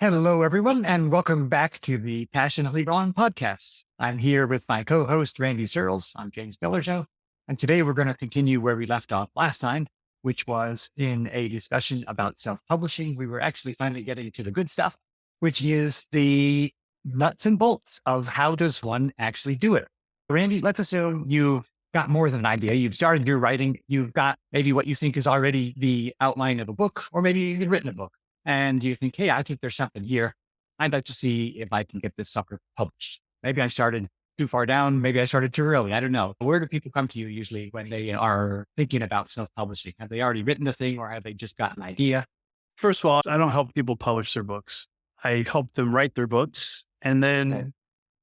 Hello, everyone, and welcome back to the Passionately Wrong podcast. I'm here with my co-host, Randy Searles. I'm James Show. And today we're going to continue where we left off last time, which was in a discussion about self-publishing. We were actually finally getting to the good stuff, which is the nuts and bolts of how does one actually do it. Randy, let's assume you've got more than an idea. You've started your writing. You've got maybe what you think is already the outline of a book, or maybe you've written a book. And you think, hey, I think there's something here. I'd like to see if I can get this sucker published. Maybe I started too far down. Maybe I started too early. I don't know. Where do people come to you usually when they are thinking about self-publishing? Have they already written the thing or have they just got an idea? First of all, I don't help people publish their books. I help them write their books and then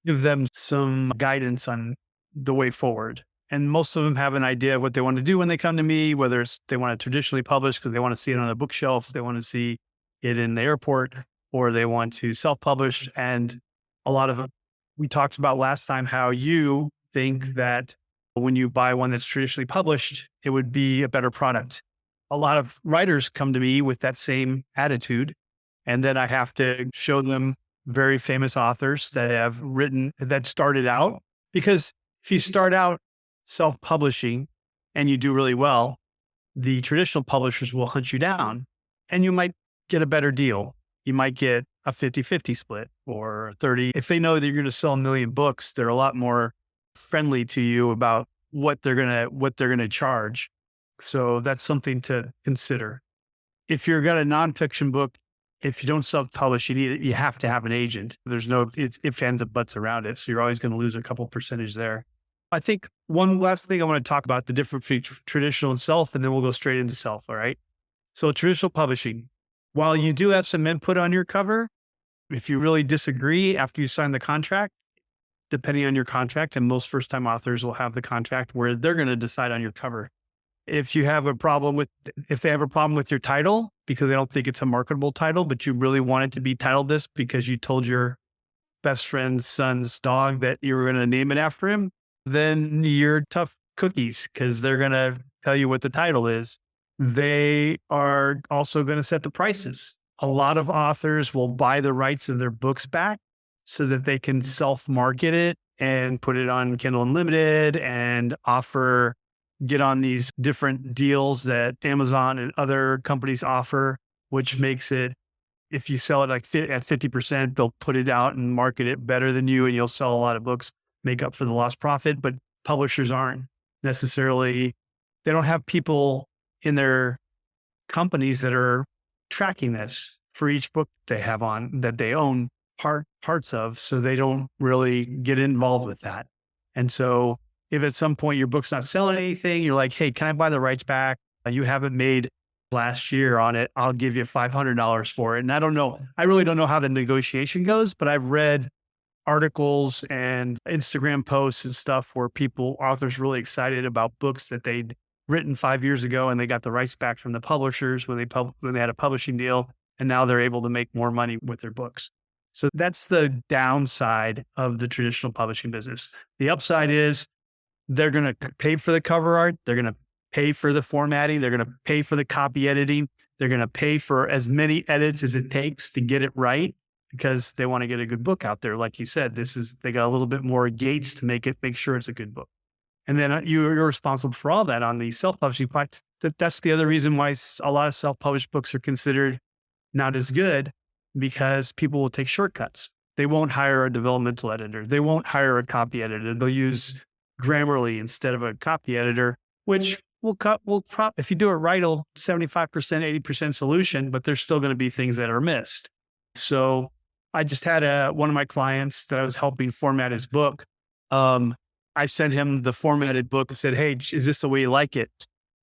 give them some guidance on the way forward. And most of them have an idea of what they want to do when they come to me, whether it's they want to traditionally publish because they want to see it on a bookshelf, they want to see it in the airport, or they want to self-publish. And a lot of them, we talked about last time how you think that when you buy one that's traditionally published, it would be a better product. A lot of writers come to me with that same attitude. And then I have to show them very famous authors that have written, that started out. Because if you start out self-publishing and you do really well, the traditional publishers will hunt you down and you might get a better deal. You might get a 50-50 split or 30. If they know that you're going to sell 1 million books, they're a lot more friendly to you about what they're going to charge. So that's something to consider. If you've got a nonfiction book, if you don't self-publish, you have to have an agent. There's no ifs, ands, and buts around it. So you're always going to lose a couple percentage there. I think one last thing I want to talk about, the difference between traditional and self, and then we'll go straight into self. All right. So traditional publishing, while you do have some input on your cover, if you really disagree after you sign the contract, depending on your contract, and most first-time authors will have the contract where they're going to decide on your cover. If they have a problem with your title because they don't think it's a marketable title, but you really want it to be titled this because you told your best friend's son's dog that you were going to name it after him, then you're tough cookies because they're going to tell you what the title is. They are also going to set the prices. A lot of authors will buy the rights of their books back so that they can self-market it and put it on Kindle Unlimited and get on these different deals that Amazon and other companies offer, which makes it, if you sell it at 50%, they'll put it out and market it better than you, and you'll sell a lot of books, make up for the lost profit. But publishers aren't necessarily, they don't have people in their companies that are tracking this for each book they have on that they own parts of. So they don't really get involved with that. And so if at some point your book's not selling anything, you're like, hey, can I buy the rights back? You haven't made last year on it. I'll give you $500 for it. And I really don't know how the negotiation goes, but I've read articles and Instagram posts and stuff where authors really excited about books that they'd written 5 years ago and they got the rights back from the publishers when they had a publishing deal, and now they're able to make more money with their books. So that's the downside of the traditional publishing business. The upside is they're going to pay for the cover art. They're going to pay for the formatting. They're going to pay for the copy editing. They're going to pay for as many edits as it takes to get it right because they want to get a good book out there. Like you said, they got a little bit more gates to make sure it's a good book. And then you're responsible for all that on the self-publishing part. That's the other reason why a lot of self-published books are considered not as good, because people will take shortcuts. They won't hire a developmental editor. They won't hire a copy editor. They'll use Grammarly instead of a copy editor, which if you do it right, it'll 75%, 80% solution, but there's still going to be things that are missed. So I just had one of my clients that I was helping format his book. I sent him the formatted book and said, hey, is this the way you like it?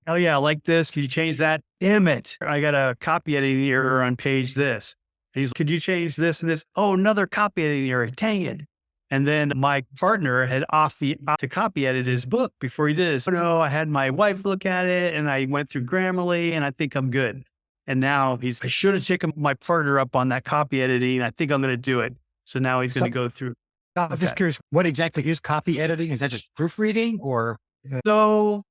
Oh yeah, I like this. Can you change that? Damn it. I got a copy editing error on page this. And he's, could you change this and this? Oh, another copy editing error. Dang it. And then my partner had to copy edit his book before he did this. Oh no, I had my wife look at it and I went through Grammarly and I think I'm good. And now I should have taken my partner up on that copy editing. I think I'm going to do it. So now he's going to go through. I'm just curious, what exactly is copy editing? Is that just proofreading or? So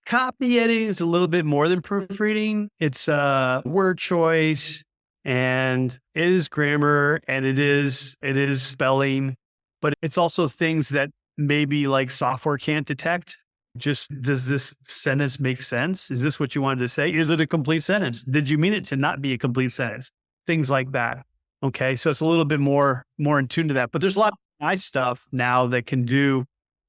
copy editing is a little bit more than proofreading. It's word choice. and it is grammar and it is spelling, but it's also things that maybe like software can't detect. Just, does this sentence make sense? Is this what you wanted to say? Is it a complete sentence? Did you mean it to not be a complete sentence? Things like that. Okay. So it's a little bit more in tune to that, but there's a lot of nice stuff now that can do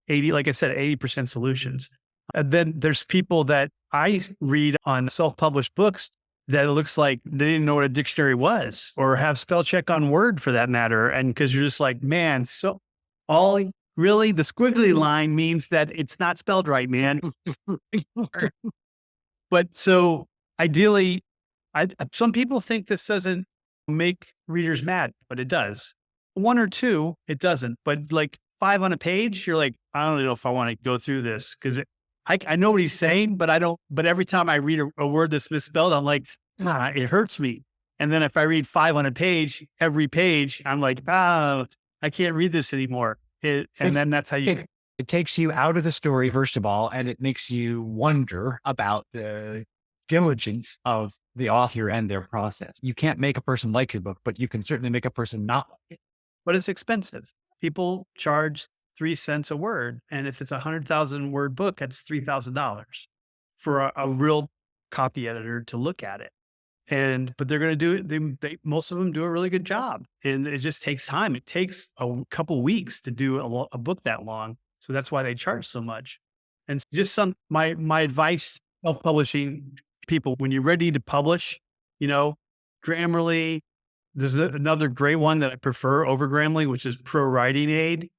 80, like I said, 80% solutions. And then there's people that I read on self-published books that it looks like they didn't know what a dictionary was, or have spell check on Word for that matter. And because you're just like, man, so all really the squiggly line means that it's not spelled right, man. But so ideally, some people think this doesn't make readers mad, but it does. One or two, it doesn't. But like 5 on a page, you're like, I don't know if I want to go through this, because I know what he's saying, but I don't. But every time I read a word that's misspelled, I'm like, it hurts me. And then if I read 5 on a page, every page, I'm like, I can't read this anymore. And then that's how you. It takes you out of the story, first of all, and it makes you wonder about the diligence of the author and their process. You can't make a person like your book, but you can certainly make a person not like it. But it's expensive. People charge 3 cents a word. And if it's a 100,000 word book, that's $3,000 for a real copy editor to look at it. But they're going to do it. Most of them do a really good job, and it just takes time. It takes a couple weeks to do a book that long. So that's why they charge so much. And just my advice, self-publishing people, when you're ready to publish, Grammarly, there's another great one that I prefer over Grammarly, which is Pro Writing Aid.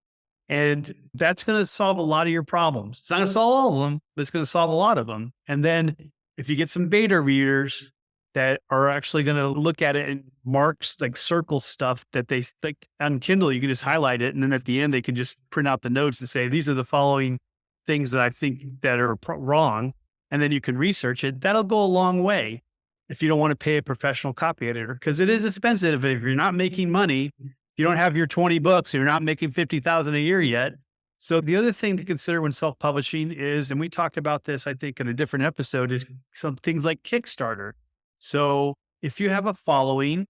And that's going to solve a lot of your problems. It's not going to solve all of them, but it's going to solve a lot of them. And then if you get some beta readers that are actually going to look at it and marks, like circle stuff that they like on Kindle, you can just highlight it. And then at the end, they can just print out the notes and say, these are the following things that I think that are wrong. And then you can research it. That'll go a long way if you don't want to pay a professional copy editor, because it is expensive. If you're not making money, you don't have your 20 books, you're not making 50,000 a year yet. So the other thing to consider when self-publishing is, and we talked about this, I think in a different episode, is some things like Kickstarter. So if you have a following,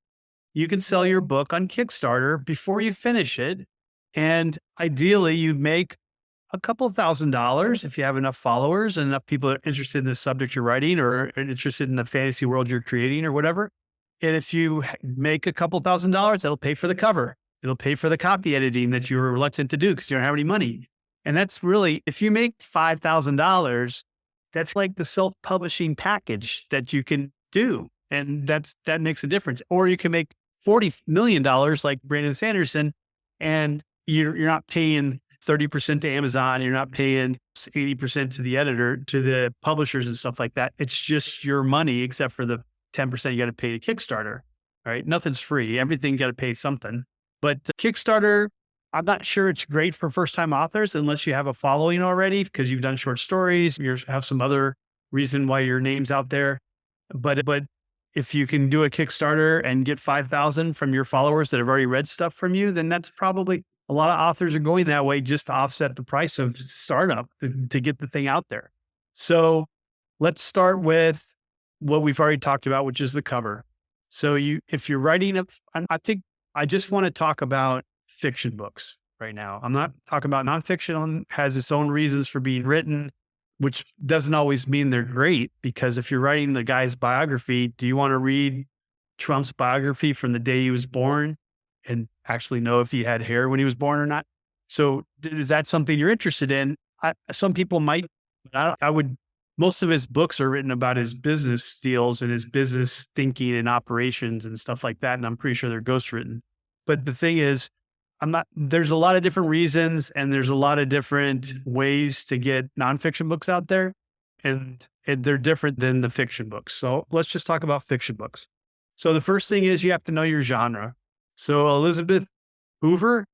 you can sell your book on Kickstarter before you finish it. And ideally you make a couple $1,000s if you have enough followers and enough people are interested in the subject you're writing or interested in the fantasy world you're creating or whatever. And if you make a couple $1,000s, that'll pay for the cover. It'll pay for the copy editing that you were reluctant to do because you don't have any money. And that's really, if you make $5,000, that's like the self-publishing package that you can do. And that makes a difference. Or you can make $40 million like Brandon Sanderson, and you're not paying 30% to Amazon. You're not paying 80% to the editor, to the publishers and stuff like that. It's just your money, except for the 10% you got to pay to Kickstarter, right? Nothing's free. Everything you got to pay something. But Kickstarter, I'm not sure it's great for first-time authors unless you have a following already because you've done short stories. You have some other reason why your name's out there. But if you can do a Kickstarter and get 5,000 from your followers that have already read stuff from you, then that's probably, a lot of authors are going that way just to offset the price of startup to get the thing out there. So let's start with what we've already talked about, which is the cover. So if you're writing I think I just want to talk about fiction books right now. I'm not talking about nonfiction. Has its own reasons for being written, which doesn't always mean they're great, because if you're writing the guy's biography, do you want to read Trump's biography from the day he was born and actually know if he had hair when he was born or not? So is that something you're interested in? Some people might, I would, most of his books are written about his business deals and his business thinking and operations and stuff like that. And I'm pretty sure they're ghostwritten. But the thing is, there's a lot of different reasons and there's a lot of different ways to get nonfiction books out there, and they're different than the fiction books. So let's just talk about fiction books. So the first thing is you have to know your genre. So Elizabeth Hoover,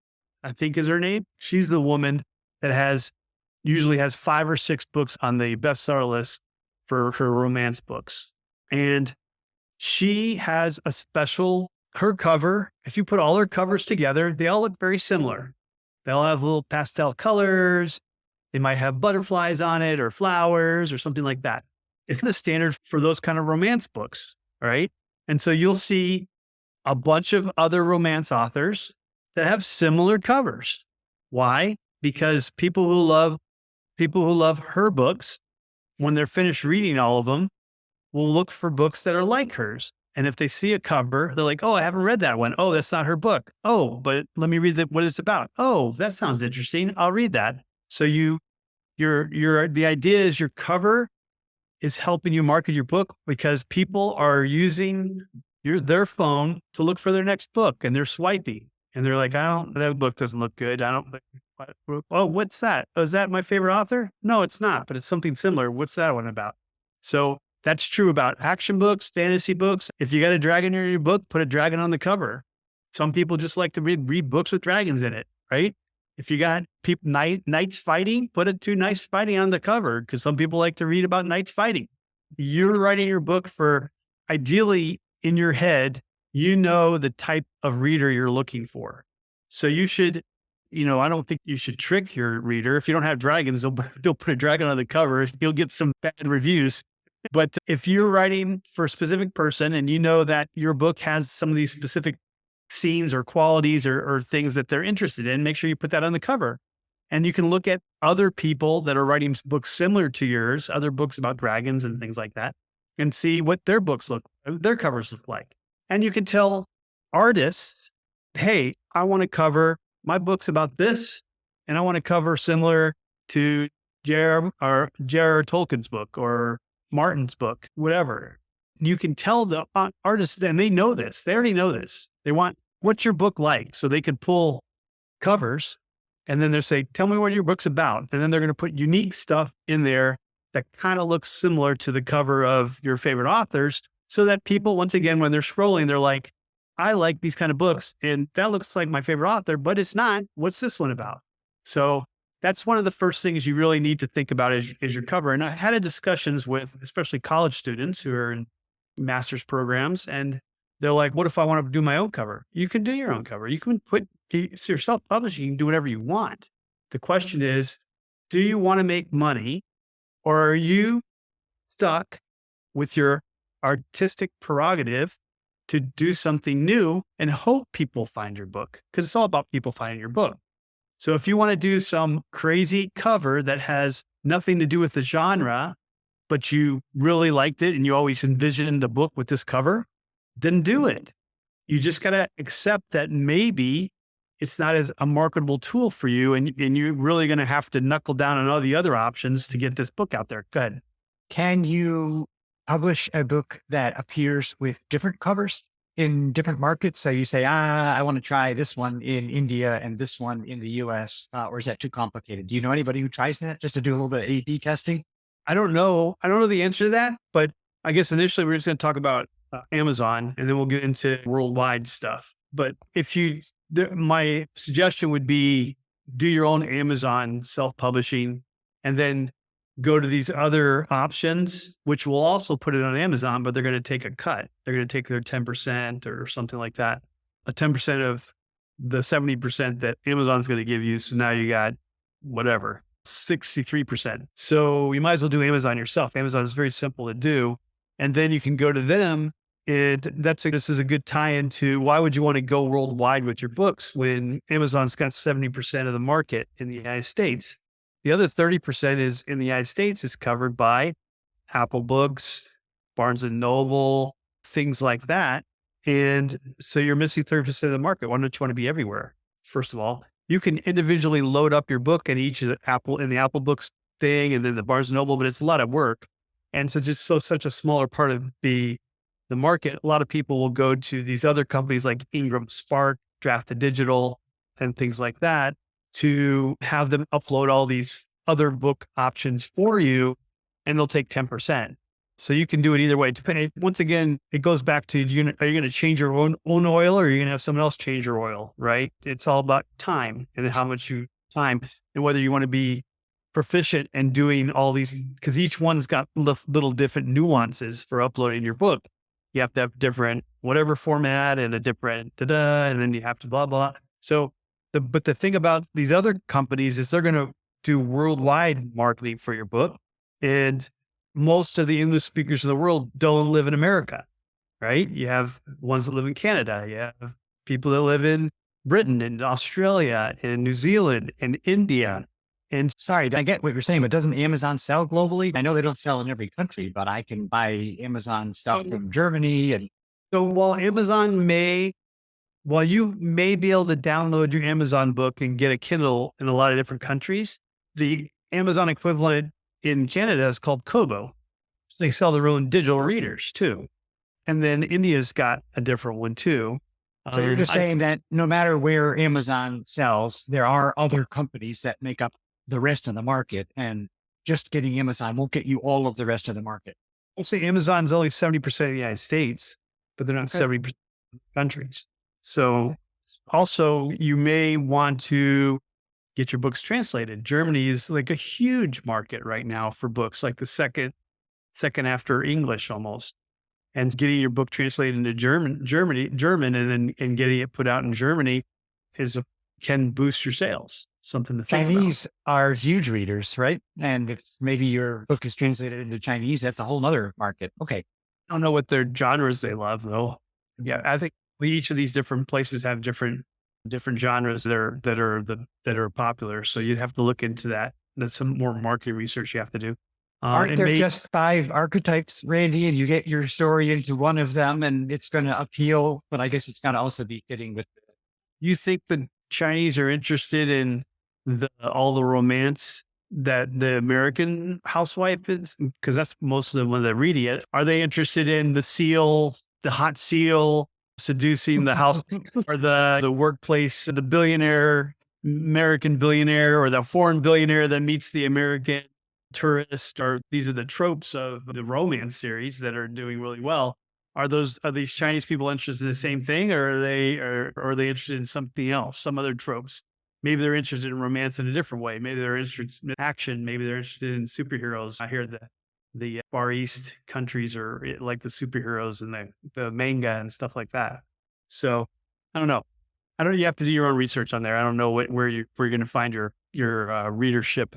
I think is her name. She's the woman that usually has 5 or 6 books on the bestseller list for her romance books. And she has a special, her cover, if you put all her covers together, they all look very similar. They all have little pastel colors. They might have butterflies on it or flowers or something like that. It's the standard for those kind of romance books, right? And so you'll see a bunch of other romance authors that have similar covers. Why? Because people who love her books, when they're finished reading all of them, will look for books that are like hers. And if they see a cover, they're like, oh, I haven't read that one. Oh, that's not her book. Oh, but let me read what it's about. Oh, that sounds interesting. I'll read that. So the idea is your cover is helping you market your book because people are using their phone to look for their next book and they're swiping and they're like, that book doesn't look good. Oh, what's that? Oh, is that my favorite author? No, it's not, but it's something similar. What's that one about? So that's true about action books, fantasy books. If you got a dragon in your book, put a dragon on the cover. Some people just like to read books with dragons in it, right? If you got knights fighting, put two knights fighting on the cover because some people like to read about knights fighting. You're writing your book for, ideally in your head, you know the type of reader you're looking for. So you should, I don't think you should trick your reader. If you don't have dragons, they'll put a dragon on the cover. You'll get some bad reviews. But if you're writing for a specific person and you know that your book has some of these specific scenes or qualities or things that they're interested in, make sure you put that on the cover. And you can look at other people that are writing books similar to yours, other books about dragons and things like that, and see what their covers look like. And you can tell artists, hey, I want to cover my books about this, and I want to cover similar to J.R.R. Tolkien's book or Martin's book, whatever. You can tell the artists, and they know this. They already know this. They want, what's your book like? So they could pull covers and then they'll say, tell me what your book's about. And then they're going to put unique stuff in there that kind of looks similar to the cover of your favorite authors so that people, once again, when they're scrolling, they're like, I like these kind of books and that looks like my favorite author, but it's not. What's this one about? So that's one of the first things you really need to think about is your cover. And I had discussions with especially college students who are in master's programs, and they're like, what if I want to do my own cover? You can do your own cover. You can it's your self-publishing, you can do whatever you want. The question is, do you want to make money or are you stuck with your artistic prerogative to do something new and hope people find your book? Because it's all about people finding your book. So if you want to do some crazy cover that has nothing to do with the genre, but you really liked it and you always envisioned a book with this cover, then do it. You just got to accept that maybe it's not as a marketable tool for you and you're really going to have to knuckle down on all the other options to get this book out there. Go ahead. Can you publish a book that appears with different covers in different markets? So you say, I want to try this one in India and this one in the US, or is that too complicated? Do you know anybody who tries that just to do a little bit of A/B testing? I don't know the answer to that, but I guess initially we're just going to talk about Amazon and then we'll get into worldwide stuff. But my suggestion would be do your own Amazon self-publishing and then go to these other options, which will also put it on Amazon, but they're going to take a cut. They're going to take their 10% or something like that, a 10% of the 70% that Amazon's going to give you. So now you got whatever, 63%. So you might as well do Amazon yourself. Amazon is very simple to do. And then you can go to them. This is a good tie into why would you want to go worldwide with your books when Amazon's got 70% of the market in the United States? The other 30% is in the United States is covered by Apple Books, Barnes and Noble, things like that. And so you're missing 30% of the market. Why don't you want to be everywhere? First of all, you can individually load up your book in each of the Apple Books thing and then the Barnes and Noble, but it's a lot of work. And so just such a smaller part of the market, a lot of people will go to these other companies like Ingram Spark, Draft to Digital, and things like that to have them upload all these other book options for you, and they'll take 10%. So you can do it either way. Once again, it goes back to, are you going to change your own oil or are you going to have someone else change your oil, right? It's all about time and how much time and whether you want to be proficient and doing all these, because each one's got little different nuances for uploading your book. You have to have different, whatever format and a different and then you have to blah, blah. So, but the thing about these other companies is they're going to do worldwide marketing for your book. And most of the English speakers of the world don't live in America, right? You have ones that live in Canada. You have people that live in Britain and Australia and New Zealand and India. And Sorry, I get what you're saying, but doesn't Amazon sell globally? I know they don't sell in every country, but I can buy Amazon stuff so, from Germany and so while you may be able to download your Amazon book and get a Kindle in a lot of different countries, the Amazon equivalent in Canada is called Kobo. They sell their own digital readers too. And then India's got a different one too. so you're just saying that no matter where Amazon sells, there are other companies that make up the rest of the market, and just getting Amazon won't get you all of the rest of the market. I'll say Amazon's only 70% of the United States, but they're not Okay. 70% of countries. So also you may want to get your books translated. Germany is like a huge market right now for books, like the second after English almost. And getting your book translated into German, and getting it put out in Germany can boost your sales. Something to think about. Chinese are huge readers, right? And if maybe your book is translated into Chinese, that's a whole nother market. Okay. I don't know what their genres they love though. Yeah, I think each of these different places have different genres that are popular. So you'd have to look into that. That's some more market research you have to do. Aren't there just 5 archetypes, Randy, and you get your story into one of them and it's going to appeal, but I guess it's going to also be fitting with. You think the Chinese are interested in all the romance that the American housewife is? Because that's most of them when they're reading it. Are they interested in the hot seal seducing the house or the workplace, the American billionaire or the foreign billionaire that meets the American tourist? Or these are the tropes of the romance series that are doing really well. Are these Chinese people interested in the same thing, or are they interested in something else, some other tropes? Maybe they're interested in romance in a different way. Maybe they're interested in action. Maybe they're interested in superheroes. I hear the Far East countries are like the superheroes and the manga and stuff like that. So I don't know. You have to do your own research on there. I don't know where you're going to find your readership.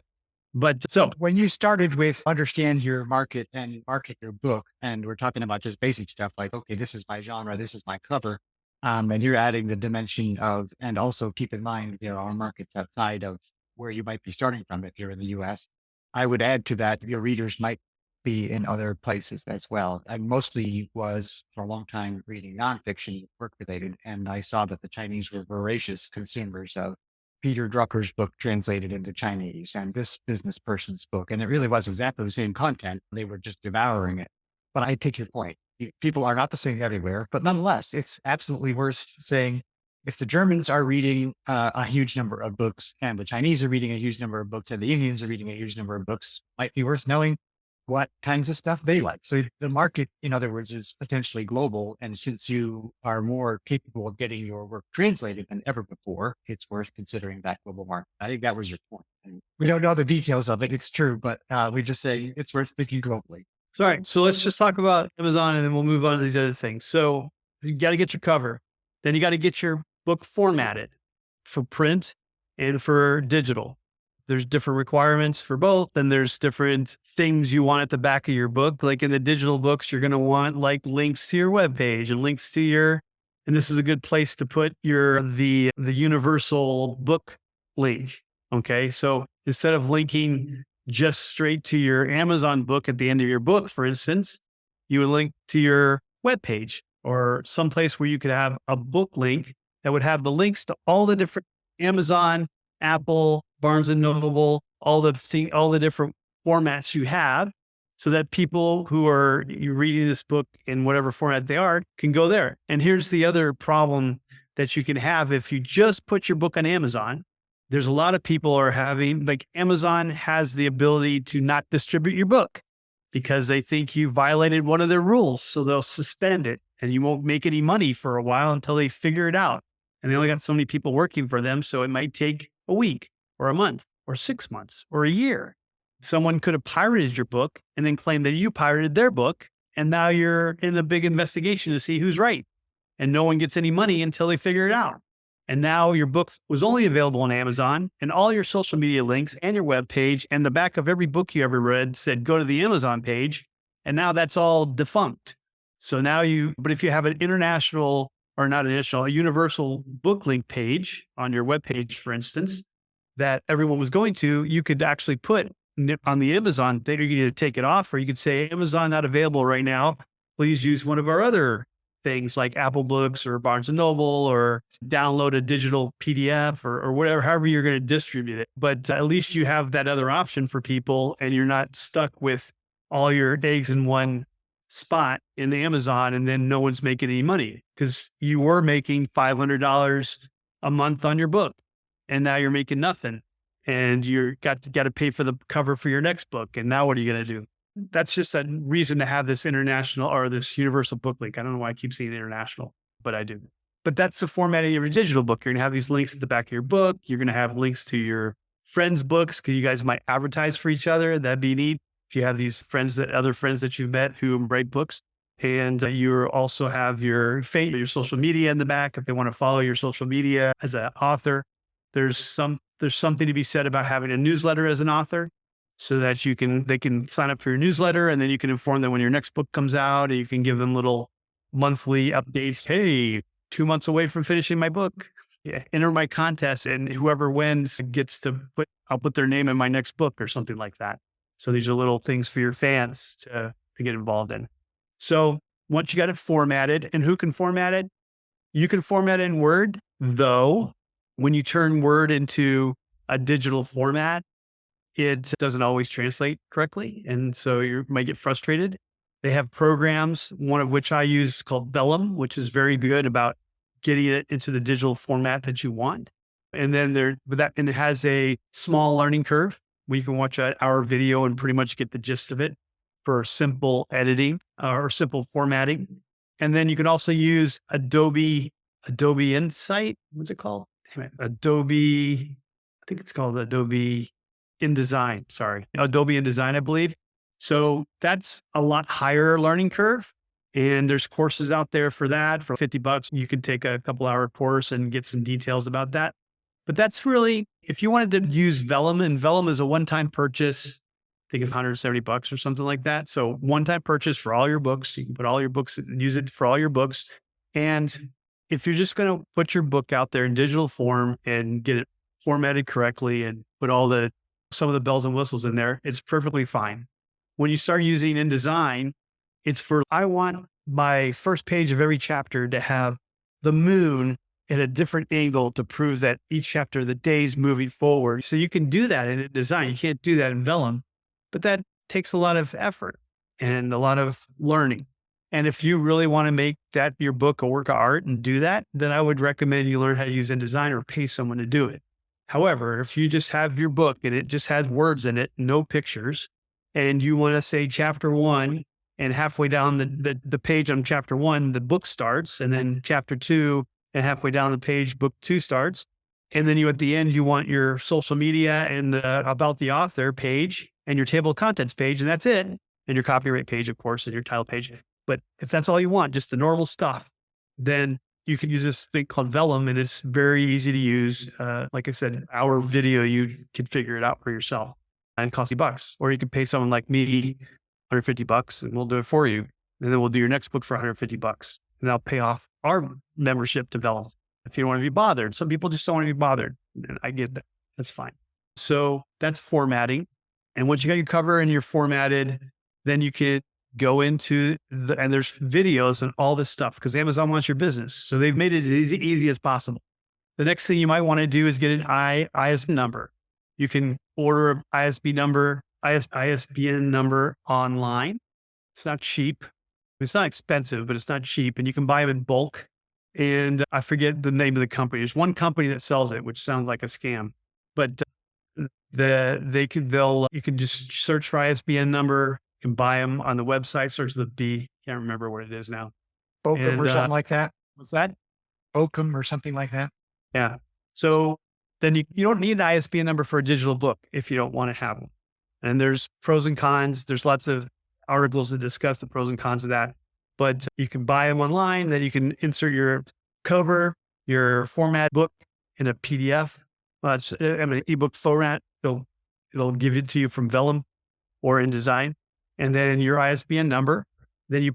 But so when you started with understand your market and market your book, and we're talking about just basic stuff like, okay, this is my genre, this is my cover. And you're adding the dimension of, and also keep in mind, there are markets outside of where you might be starting from if you're in the US. I would add to that, your readers might be in other places as well. I mostly was for a long time reading nonfiction, work related, and I saw that the Chinese were voracious consumers of Peter Drucker's book translated into Chinese and this business person's book. And it really was exactly the same content. They were just devouring it. But I take your point. People are not the same everywhere, but nonetheless, it's absolutely worth saying if the Germans are reading a huge number of books and the Chinese are reading a huge number of books and the Indians are reading a huge number of books, might be worth knowing what kinds of stuff they like. So the market, in other words, is potentially global. And since you are more capable of getting your work translated than ever before, it's worth considering that global market. I think that was your point. And we don't know the details of it. It's true, but we just say it's worth thinking globally. Sorry. So let's just talk about Amazon and then we'll move on to these other things. So you got to get your cover. Then you got to get your book formatted for print and for digital. There's different requirements for both. And there's different things you want at the back of your book. Like in the digital books, you're going to want like links to your webpage and links to and this is a good place to put the universal book link. Okay. So instead of linking just straight to your Amazon book at the end of your book, for instance, you would link to your webpage or someplace where you could have a book link that would have the links to all the different Amazon, Apple, Barnes and Noble, all the different formats you have, so that people who are reading this book in whatever format they are can go there. And here's the other problem that you can have if you just put your book on Amazon. There's a lot of people are having, like Amazon has the ability to not distribute your book because they think you violated one of their rules. So they'll suspend it and you won't make any money for a while until they figure it out. And they only got so many people working for them. So it might take a week or a month or 6 months or a year. Someone could have pirated your book and then claimed that you pirated their book. And now you're in a big investigation to see who's right. And no one gets any money until they figure it out. And now your book was only available on Amazon, and all your social media links and your web page and the back of every book you ever read said, go to the Amazon page. And now that's all defunct. So now but if you have an international or not international, a universal book link page on your web page, for instance, that everyone was going to, you could actually put on the Amazon, they could either take it off or you could say, Amazon not available right now. Please use one of our other things like Apple Books or Barnes and Noble, or download a digital PDF or whatever, however you're going to distribute it. But at least you have that other option for people and you're not stuck with all your eggs in one spot in the Amazon and then no one's making any money, because you were making $500 a month on your book and now you're making nothing and you're got to pay for the cover for your next book. And now what are you going to do? That's just a reason to have this international or this universal book link. I don't know why I keep saying international, but I do. But that's the formatting of your digital book. You're going to have these links at the back of your book. You're going to have links to your friends' books because you guys might advertise for each other. That'd be neat. If you have these other friends that you've met who write books, and you also have your social media in the back if they want to follow your social media as an author. There's something to be said about having a newsletter as an author, so that they can sign up for your newsletter, and then you can inform them when your next book comes out, and you can give them little monthly updates. Hey, 2 months away from finishing my book. Yeah, enter my contest, and whoever wins I'll put their name in my next book or something like that. So these are little things for your fans to get involved in. So once you got it formatted, and who can format it? You can format it in Word, though when you turn Word into a digital format, it doesn't always translate correctly. And so you might get frustrated. They have programs, one of which I use called Vellum, which is very good about getting it into the digital format that you want. And then it has a small learning curve where you can watch an hour video and pretty much get the gist of it for simple editing or simple formatting. And then you can also use Adobe Insight. What's it called? Adobe, I think it's called Adobe InDesign. Sorry. Adobe InDesign, I believe. So that's a lot higher learning curve. And there's courses out there for that. For $50, you could take a couple hour course and get some details about that. But that's really, if you wanted to use Vellum, and Vellum is a one-time purchase, I think it's $170 or something like that. So one-time purchase for all your books. You can put all your books and use it for all your books. And if you're just going to put your book out there in digital form and get it formatted correctly and put some of the bells and whistles in there, it's perfectly fine. When you start using InDesign, I want my first page of every chapter to have the moon at a different angle to prove that each chapter, the day's moving forward. So you can do that in InDesign. You can't do that in Vellum, but that takes a lot of effort and a lot of learning. And if you really want to make that your book a work of art and do that, then I would recommend you learn how to use InDesign or pay someone to do it. However, if you just have your book and it just has words in it, no pictures, and you want to say chapter 1, and halfway down the page on chapter 1, the book starts, and then chapter 2, and halfway down the page, book 2 starts. And then at the end, you want your social media and about the author page and your table of contents page, and that's it. And your copyright page, of course, and your title page. But if that's all you want, just the normal stuff, then you can use this thing called Vellum, and it's very easy to use. Like I said, our video, you can figure it out for yourself, and it costs you bucks. Or you can pay someone like me $150 and we'll do it for you. And then we'll do your next book for $150. And I'll pay off our membership to Vellum if you don't want to be bothered. Some people just don't want to be bothered. And I get that. That's fine. So that's formatting. And once you got your cover and you're formatted, then you can go into and there's videos and all this stuff because Amazon wants your business. So they've made it as easy as possible. The next thing you might want to do is get an ISBN number. You can order an ISBN number online. It's not cheap. It's not expensive, but it's not cheap. And you can buy them in bulk. And I forget the name of the company. There's one company that sells it, which sounds like a scam. But you can just search for ISBN number. You can buy them on the website. Search the B. Can't remember what it is now. Bokum or something like that. What's that? Bokum or something like that. Yeah. So then you don't need an ISBN number for a digital book if you don't want to have them. And there's pros and cons. There's lots of articles that discuss the pros and cons of that. But you can buy them online. Then you can insert your cover, your format book in a PDF. It's an ebook format. It'll give it to you from Vellum or InDesign. And then your ISBN number. Then you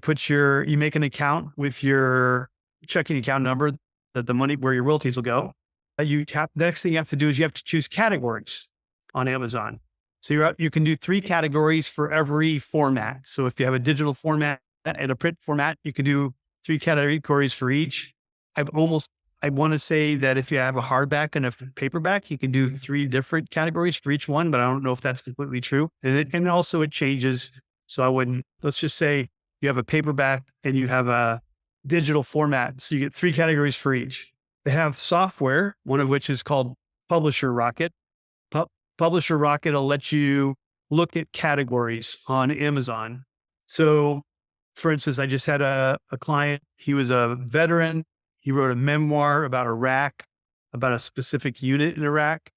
make an account with your checking account number that the money where your royalties will go. Next thing you have to do is you have to choose categories on Amazon. So you can do 3 categories for every format. So if you have a digital format and a print format, you can do 3 categories for each. I want to say that if you have a hardback and a paperback, you can do 3 different categories for each one, but I don't know if that's completely true. And also it changes. So let's just say you have a paperback and you have a digital format. So you get 3 categories for each. They have software, one of which is called Publisher Rocket. Publisher Rocket will let you look at categories on Amazon. So for instance, I just had a client, he was a veteran. He wrote a memoir about Iraq, about a specific unit in Iraq.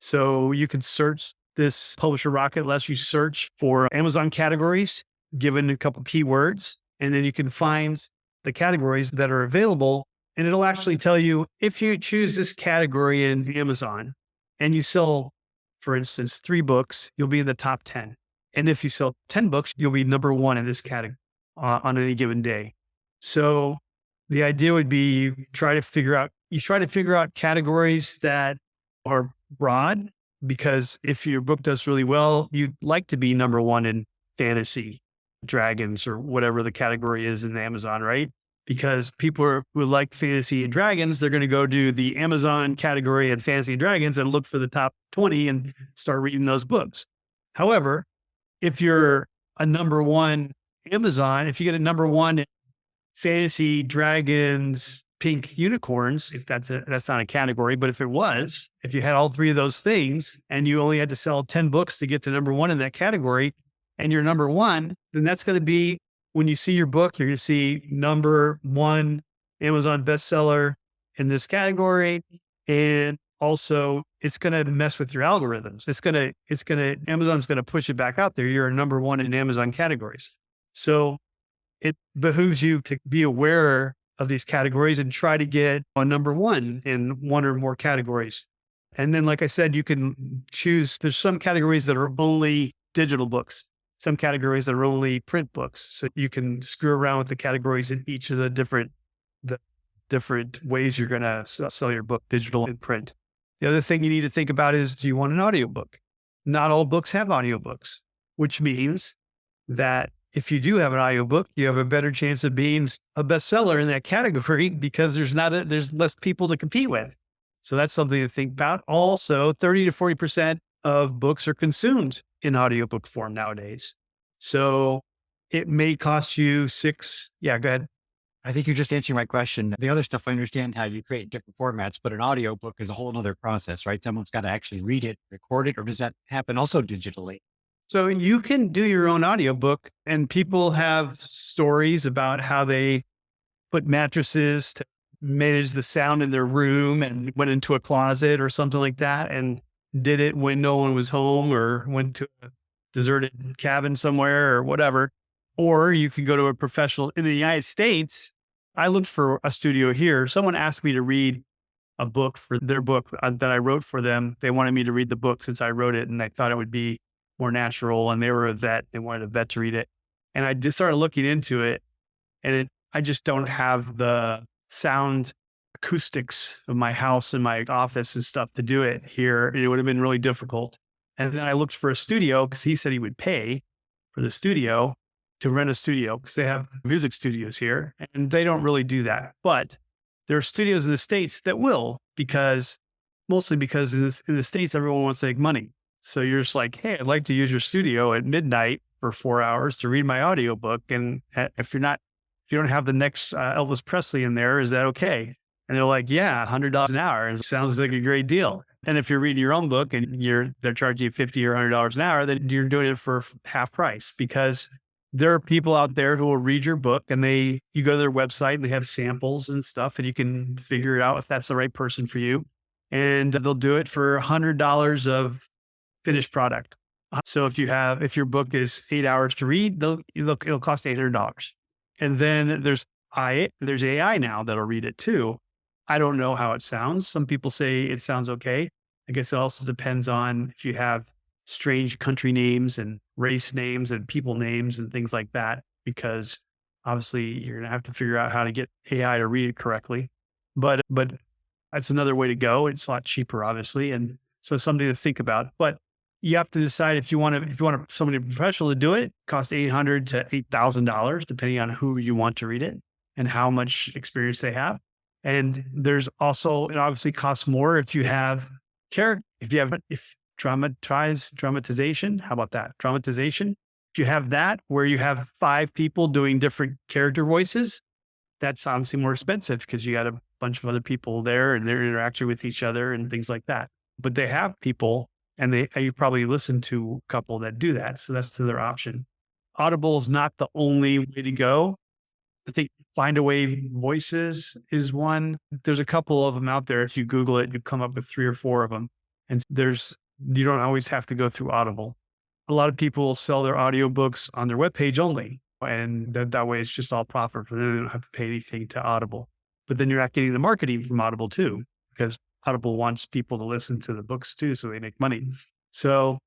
So you can search this. Publisher Rocket lets you search for Amazon categories, given a couple keywords, and then you can find the categories that are available. And it'll actually tell you if you choose this category in Amazon and you sell, for instance, 3 books, you'll be in the top 10. And if you sell 10 books, you'll be number 1 in this category on any given day. So the idea would be you try to figure out categories that are broad, because if your book does really well, you'd like to be number 1 in fantasy, dragons, or whatever the category is in Amazon, right? Because people who like fantasy and dragons, they're going to go to the Amazon category and fantasy and dragons and look for the top 20 and start reading those books. However, if you're a number 1 Amazon, if you get a number 1 in fantasy, dragons, pink unicorns, if that's not a category, but if you had all 3 of those things and you only had to sell 10 books to get to number 1 in that category and you're number 1, then that's going to be, when you see your book, you're going to see number 1 Amazon bestseller in this category. And also it's going to mess with your algorithms. Amazon's going to push it back out there. You're a number 1 in Amazon categories. So it behooves you to be aware of these categories and try to get a number 1 in 1 or more categories. And then, like I said, you can choose, there's some categories that are only digital books, some categories that are only print books. So you can screw around with the categories in each of the different ways you're going to sell your book, digital and print. The other thing you need to think about is, do you want an audiobook? Not all books have audiobooks, which means that if you do have an audiobook, you have a better chance of being a bestseller in that category because there's less people to compete with. So that's something to think about. Also, 30 to 40% of books are consumed in audiobook form nowadays. So it may cost you go ahead. I think you're just answering my question. The other stuff, I understand how you create different formats, but an audiobook is a whole other process, right? Someone's got to actually read it, record it, or does that happen also digitally? So you can do your own audiobook, and people have stories about how they put mattresses to manage the sound in their room and went into a closet or something like that and did it when no one was home, or went to a deserted cabin somewhere or whatever. Or you can go to a professional. In the United States, I looked for a studio here. Someone asked me to read a book for their book that I wrote for them. They wanted me to read the book since I wrote it, and I thought it would be more natural, and they were a vet. They wanted a vet to read it. And I just started looking into it, and I just don't have the sound acoustics of my house and my office and stuff to do it here. It would have been really difficult. And then I looked for a studio because he said he would pay for the studio to rent a studio, because they have music studios here and they don't really do that. But there are studios in the States that will, mostly because in the States, everyone wants to make money. So you're just like, hey, I'd like to use your studio at midnight for 4 hours to read my audiobook. And if you don't have the next Elvis Presley in there, is that okay? And they're like, yeah, $100 an hour. And it sounds like a great deal. And if you're reading your own book and they're charging you $50 or $100 an hour, then you're doing it for half price, because there are people out there who will read your book and you go to their website and they have samples and stuff, and you can figure it out if that's the right person for you. And they'll do it for $100 of finished product. So if your book is 8 hours to read, it'll cost $800. And then there's AI now that'll read it too. I don't know how it sounds. Some people say it sounds okay. I guess it also depends on if you have strange country names and race names and people names and things like that, because Obviously, you're going to have to figure out how to get AI to read it correctly. But that's another way to go. It's a lot cheaper, obviously. And so something to think about. But you have to decide if you want somebody professional to do it, it costs $800 to $8,000, depending on who you want to read it and how much experience they have. And there's also, it obviously costs more if you have if dramatization, how about that? Dramatization. If you have that where you have 5 people doing different character voices, that's obviously more expensive because you got a bunch of other people there and they're interacting with each other and things like that. But they have people and you probably listen to a couple that do that. So that's the other option. Audible is not the only way to go. I think Find a Way Voices is one. There's a couple of them out there. If you Google it, you come up with 3 or 4 of them. And you don't always have to go through Audible. A lot of people sell their audiobooks on their webpage only. And that way it's just all profit for them. They don't have to pay anything to Audible. But then you're not getting the marketing from Audible too, because Audible wants people to listen to the books too, so they make money. So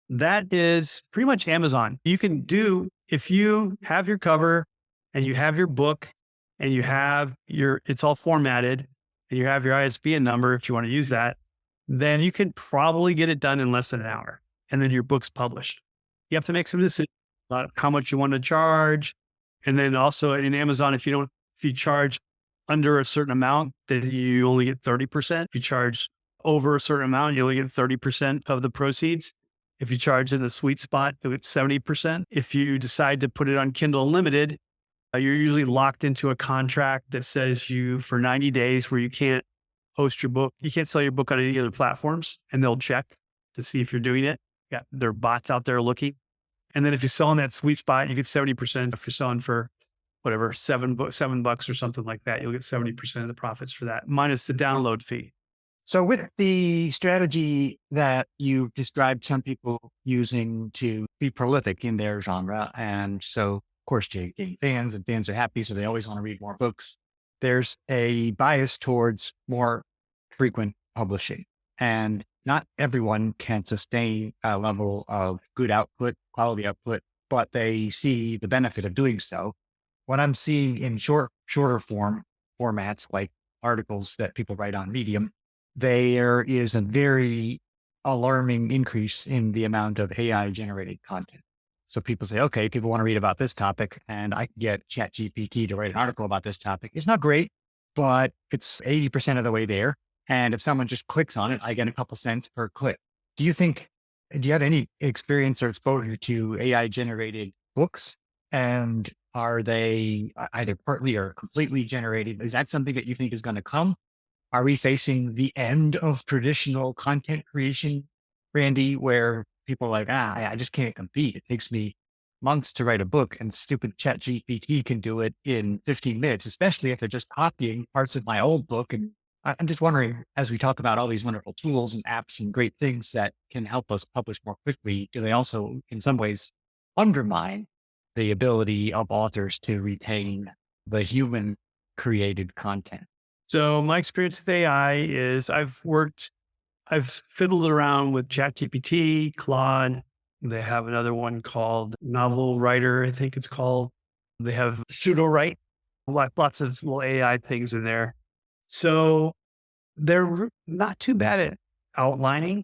that is pretty much Amazon. You can do, if you have your cover and you have your book and you have it's all formatted and you have your ISBN number, if you want to use that, then you can probably get it done in less than an hour. And then your book's published. You have to make some decisions about how much you want to charge. And then also in Amazon, if you charge under a certain amount, then you only get 30%. If you charge over a certain amount, you only get 30% of the proceeds. If you charge in the sweet spot, you get 70%. If you decide to put it on Kindle Unlimited, you're usually locked into a contract that says you for 90 days where you can't host your book. You can't sell your book on any other platforms, and they'll check to see if you're doing it. Yeah, there are bots out there looking. And then if you sell in that sweet spot, you get 70%. If you're selling for whatever, $7 or something like that, you'll get 70% of the profits for that, minus the download fee. So with the strategy that you described some people using to be prolific in their genre, and so of course you gain fans and fans are happy, so they always want to read more books. There's a bias towards more frequent publishing, and not everyone can sustain a level of good output, quality output, but they see the benefit of doing so. What I'm seeing in shorter formats, like articles that people write on Medium, there is a very alarming increase in the amount of AI generated content. So people say, okay, people want to read about this topic and I can get ChatGPT to write an article about this topic. It's not great, but it's 80% of the way there. And if someone just clicks on it, I get a couple cents per click. Do you have any experience or exposure to AI generated books? And are they either partly or completely generated? Is that something that you think is going to come? Are we facing the end of traditional content creation, Randy, where people are like, I just can't compete. It takes me months to write a book and stupid ChatGPT can do it in 15 minutes, especially if they're just copying parts of my old book. And I'm just wondering, as we talk about all these wonderful tools and apps and great things that can help us publish more quickly, do they also, in some ways, undermine the ability of authors to retain the human created content? So my experience with AI is I've fiddled around with ChatGPT, Claude. They have another one called Novel Writer, I think it's called. They have Pseudo-Write, lots of little AI things in there. So they're not too bad at outlining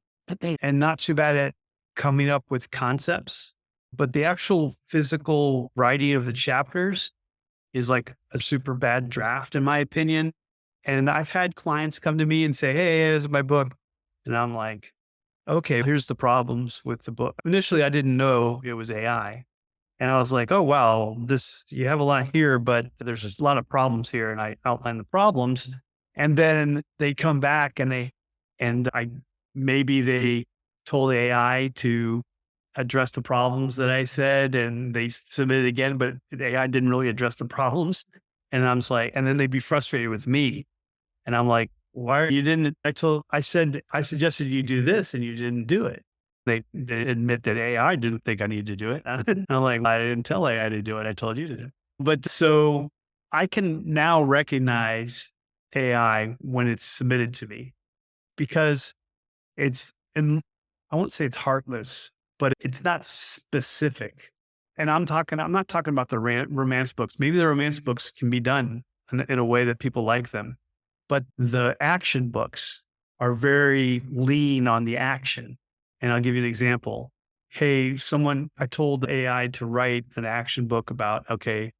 and not too bad at coming up with concepts, but the actual physical writing of the chapters is like a super bad draft, in my opinion. And I've had clients come to me and say, hey, here's my book. And I'm like, okay, here's the problems with the book. Initially, I didn't know it was AI. And I was like, oh, wow, you have a lot here, but there's a lot of problems here. And I outline the problems. And then they come back maybe they told AI to address the problems that I said, and they submitted again, but the AI didn't really address the problems. And I'm just like, and then they'd be frustrated with me. And I'm like, I suggested you do this and you didn't do it. They admit that AI didn't think I needed to do it. I'm like, I didn't tell AI to do it. I told you to do it. But so I can now recognize AI when it's submitted to me because and I won't say it's heartless, but it's not specific And I'm not talking about the romance books. Maybe the romance books can be done in a way that people like them. But the action books are very lean on the action. And I'll give you an example. Hey, I told AI to write an action book about, okay,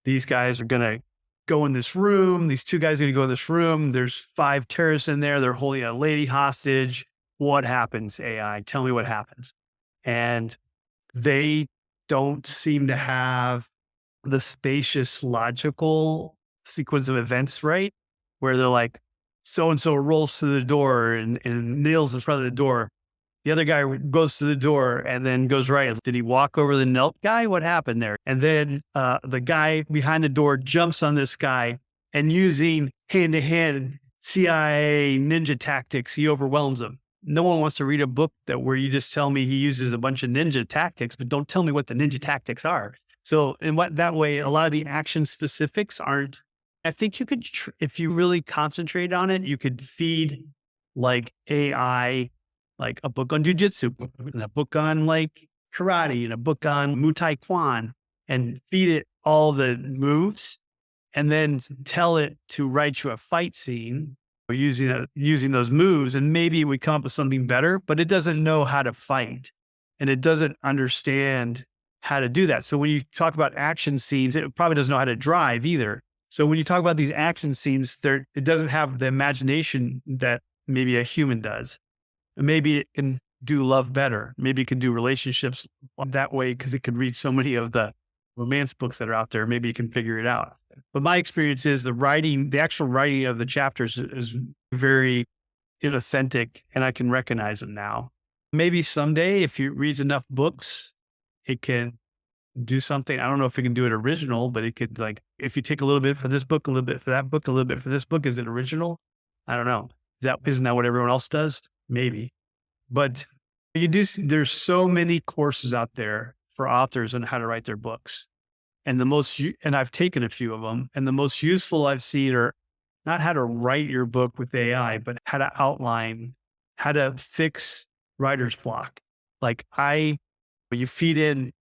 these guys are going to go in this room. These two guys are going to go in this room. There's 5 terrorists in there. They're holding a lady hostage. What happens, AI? Tell me what happens. And they don't seem to have the spacious, logical sequence of events, right? Where they're like, so-and-so rolls to the door and kneels in front of the door. The other guy goes to the door and then goes right. Did he walk over the knelt guy? What happened there? And then the guy behind the door jumps on this guy and using hand-to-hand CIA ninja tactics, he overwhelms him. No one wants to read a book where you just tell me he uses a bunch of ninja tactics, but don't tell me what the ninja tactics are. So that way, a lot of the action specifics aren't. I think you could, if you really concentrate on it, you could feed like AI, like a book on jujitsu, and a book on like karate, and a book on Muay Thai Kwan, and feed it all the moves, and then tell it to write you a fight scene or using those moves, and maybe we come up with something better. But it doesn't know how to fight, and it doesn't understand how to do that. So when you talk about action scenes, it probably doesn't know how to drive either. So when you talk about these action scenes, it doesn't have the imagination that maybe a human does. Maybe it can do love better. Maybe it can do relationships that way because it can read so many of the romance books that are out there. Maybe you can figure it out. But my experience is the actual writing of the chapters is very inauthentic, and I can recognize them now. Maybe someday, if you read enough books, it can do something. I don't know if it can do it original, but it could, like, if you take a little bit for this book, a little bit for that book, a little bit for this book, is it original? I don't know. Isn't that what everyone else does? Maybe. But there's so many courses out there for authors on how to write their books. And and I've taken a few of them, and the most useful I've seen are not how to write your book with AI, but how to outline, how to fix writer's block. Like you feed in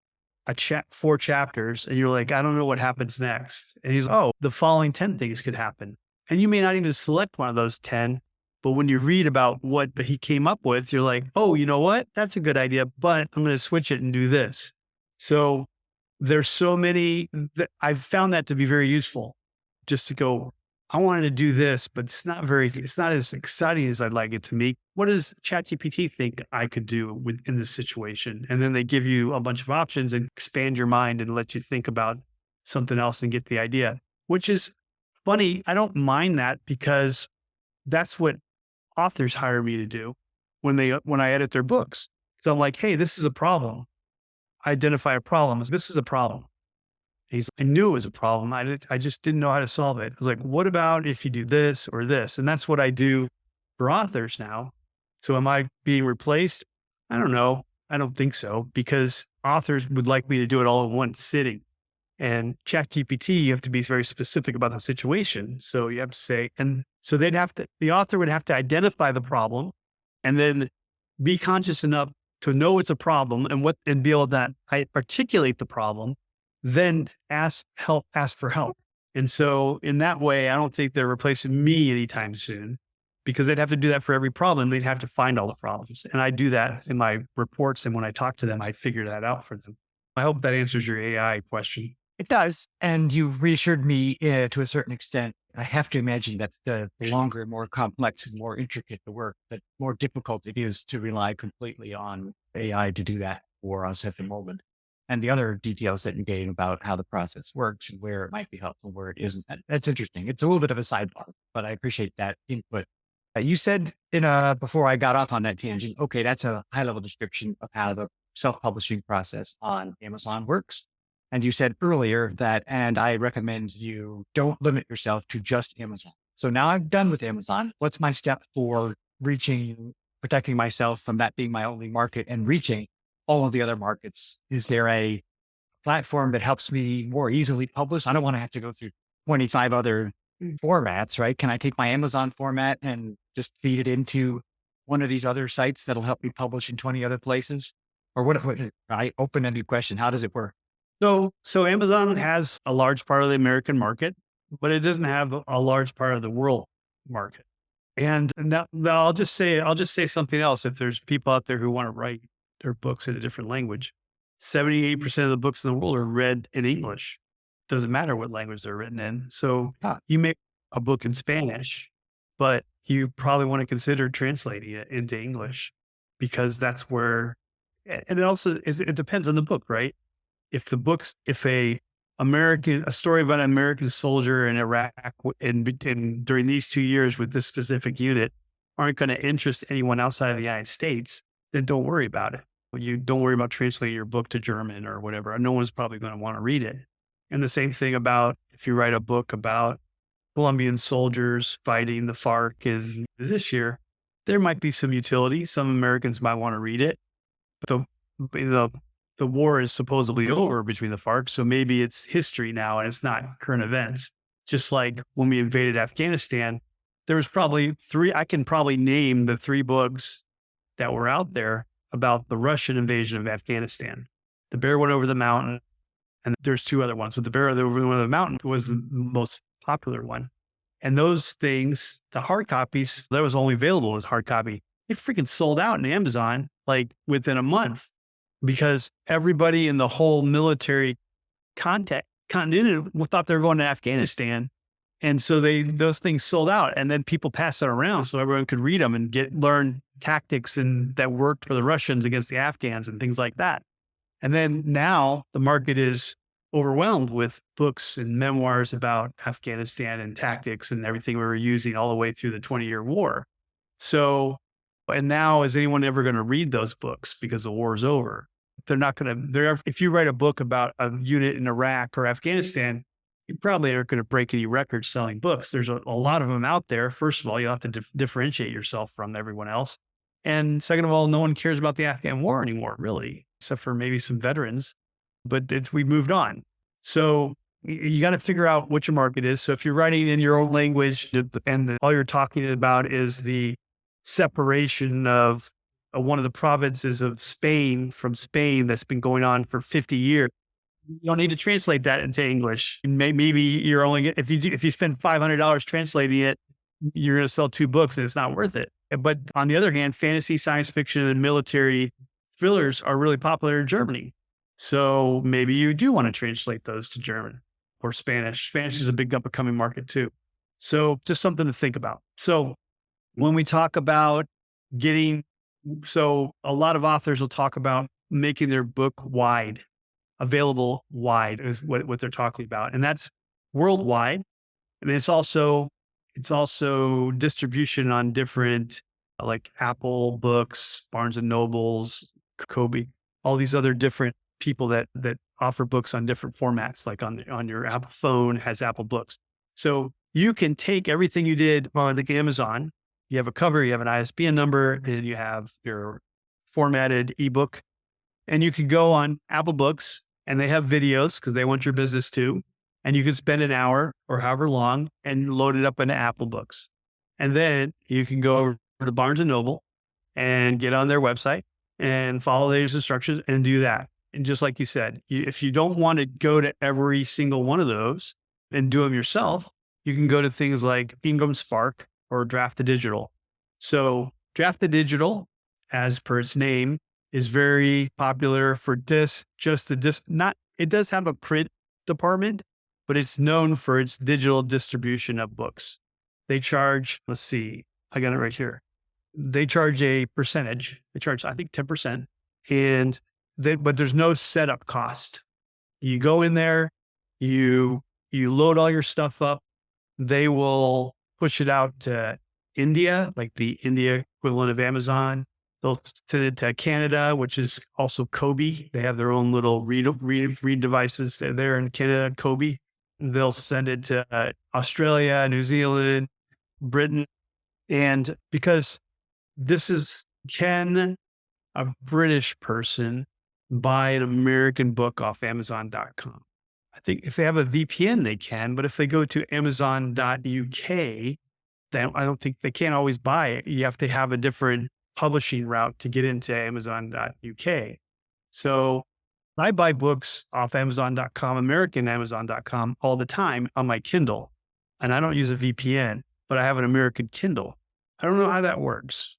4 chapters and you're like, I don't know what happens next. And he's, oh, the following 10 things could happen. And you may not even select one of those 10, but when you read about what he came up with, you're like, oh, you know what? That's a good idea, but I'm going to switch it and do this. So there's so many that I've found that to be very useful, just to go, I wanted to do this, but it's not as exciting as I'd like it to be. What does ChatGPT think I could do in this situation? And then they give you a bunch of options and expand your mind and let you think about something else and get the idea, which is funny. I don't mind that because that's what authors hire me to do when I edit their books. So I'm like, hey, this is a problem. Identify a problem. This is a problem. I knew it was a problem. I just didn't know how to solve it. I was like, what about if you do this or this? And that's what I do for authors now. So am I being replaced? I don't know. I don't think so, because authors would like me to do it all in one sitting. And ChatGPT, you have to be very specific about the situation. So you have to say, and so the author would have to identify the problem and then be conscious enough to know it's a problem and be able to articulate the problem, then ask for help. And so in that way, I don't think they're replacing me anytime soon, because they'd have to do that for every problem. They'd have to find all the problems. And I do that in my reports. And when I talk to them, I figure that out for them. I hope that answers your AI question. It does. And you've reassured me to a certain extent. I have to imagine that the longer, more complex and more intricate the work, the more difficult it is to rely completely on AI to do that for us at the moment. And the other details that you gave about how the process works and where it might be helpful, where it isn't. That's interesting. It's a little bit of a sidebar, but I appreciate that input. You said before I got off on that tangent, okay, that's a high level description of how the self-publishing process on Amazon works. And you said earlier that, and I recommend you don't limit yourself to just Amazon. So now I'm done with Amazon. What's my step for protecting myself from that being my only market and reaching all of the other markets? Is there a platform that helps me more easily publish? I don't want to have to go through 25 other formats, right? Can I take my Amazon format and just feed it into one of these other sites that'll help me publish in 20 other places? Or what I open-ended question, how does it work? So Amazon has a large part of the American market, but it doesn't have a large part of the world market. And now I'll just say something else. If there's people out there who want to write their books in a different language, 78% of the books in the world are read in English. Doesn't matter what language they're written in. So Ah, you make a book in Spanish, but you probably want to consider translating it into English because that's where, and it also it depends on the book, right? If a story about an American soldier in Iraq during these 2 years with this specific unit aren't going to interest anyone outside of the United States, then don't worry about it. You don't worry about translating your book to German or whatever. No one's probably going to want to read it. And the same thing about if you write a book about Colombian soldiers fighting the FARC in this year, there might be some utility. Some Americans might want to read it, but the the war is supposedly over between the FARC, so maybe it's history now and it's not current events. Just like when we invaded Afghanistan, there was probably three. I can probably name the three books that were out there about the Russian invasion of Afghanistan. The Bear Went Over the Mountain, and there's two other ones, but The Bear Went Over the Mountain was the most popular one. And those things, the hard copies, that was only available as hard copy. It freaking sold out in Amazon like within a month because everybody in the whole military continent thought they were going to Afghanistan. And so those things sold out, and then people passed it around so everyone could read them and learn tactics and that worked for the Russians against the Afghans and things like that. And then now the market is overwhelmed with books and memoirs about Afghanistan and tactics and everything we were using all the way through the 20-year war. So, and now is anyone ever going to read those books because the war is over? They're not going to, if you write a book about a unit in Iraq or Afghanistan, you probably aren't going to break any records selling books. There's a lot of them out there. First of all, you have to differentiate yourself from everyone else. And second of all, no one cares about the Afghan war anymore, really, except for maybe some veterans, but we moved on. So you got to figure out what your market is. So if you're writing in your own language and all you're talking about is the separation of one of the provinces of Spain from Spain that's been going on for 50 years, you don't need to translate that into English. Maybe you're only, if you spend $500 translating it, you're going to sell 2 books and it's not worth it. But on the other hand, fantasy, science fiction, and military thrillers are really popular in Germany. So maybe you do want to translate those to German or Spanish. Spanish is a big up and coming market too. So just something to think about. So when we talk about so a lot of authors will talk about making their book available wide is what they're talking about. And that's worldwide. And it's also distribution on different like Apple Books, Barnes and Nobles, Kobe, all these other different people that offer books on different formats, like on your Apple phone has Apple Books. So you can take everything you did on like Amazon. You have a cover, you have an ISBN number, then you have your formatted ebook, and you can go on Apple Books and they have videos because they want your business too. And you can spend an hour or however long and load it up into Apple Books. And then you can go over to Barnes and Noble and get on their website and follow those instructions and do that. And just like you said, if you don't want to go to every single one of those and do them yourself, you can go to things like Ingram Spark or Draft to Digital. So Draft to Digital, as per its name, is very popular for it does have a print department, but it's known for its digital distribution of books. They charge, let's see, I got it right here. They charge a percentage. They charge, I think, 10%. But there's no setup cost. You go in there, you load all your stuff up. They will push it out to India, like the India equivalent of Amazon. They'll send it to Canada, which is also Kobe. They have their own little read devices there in Canada, Kobe. They'll send it to Australia, New Zealand, Britain. And because can a British person buy an American book off Amazon.com? I think if they have a VPN, they can, but if they go to Amazon.uk, then I don't think they can't always buy it. You have to have a different publishing route to get into Amazon.uk. So I buy books off Amazon.com, American Amazon.com all the time on my Kindle, and I don't use a VPN, but I have an American Kindle. I don't know how that works,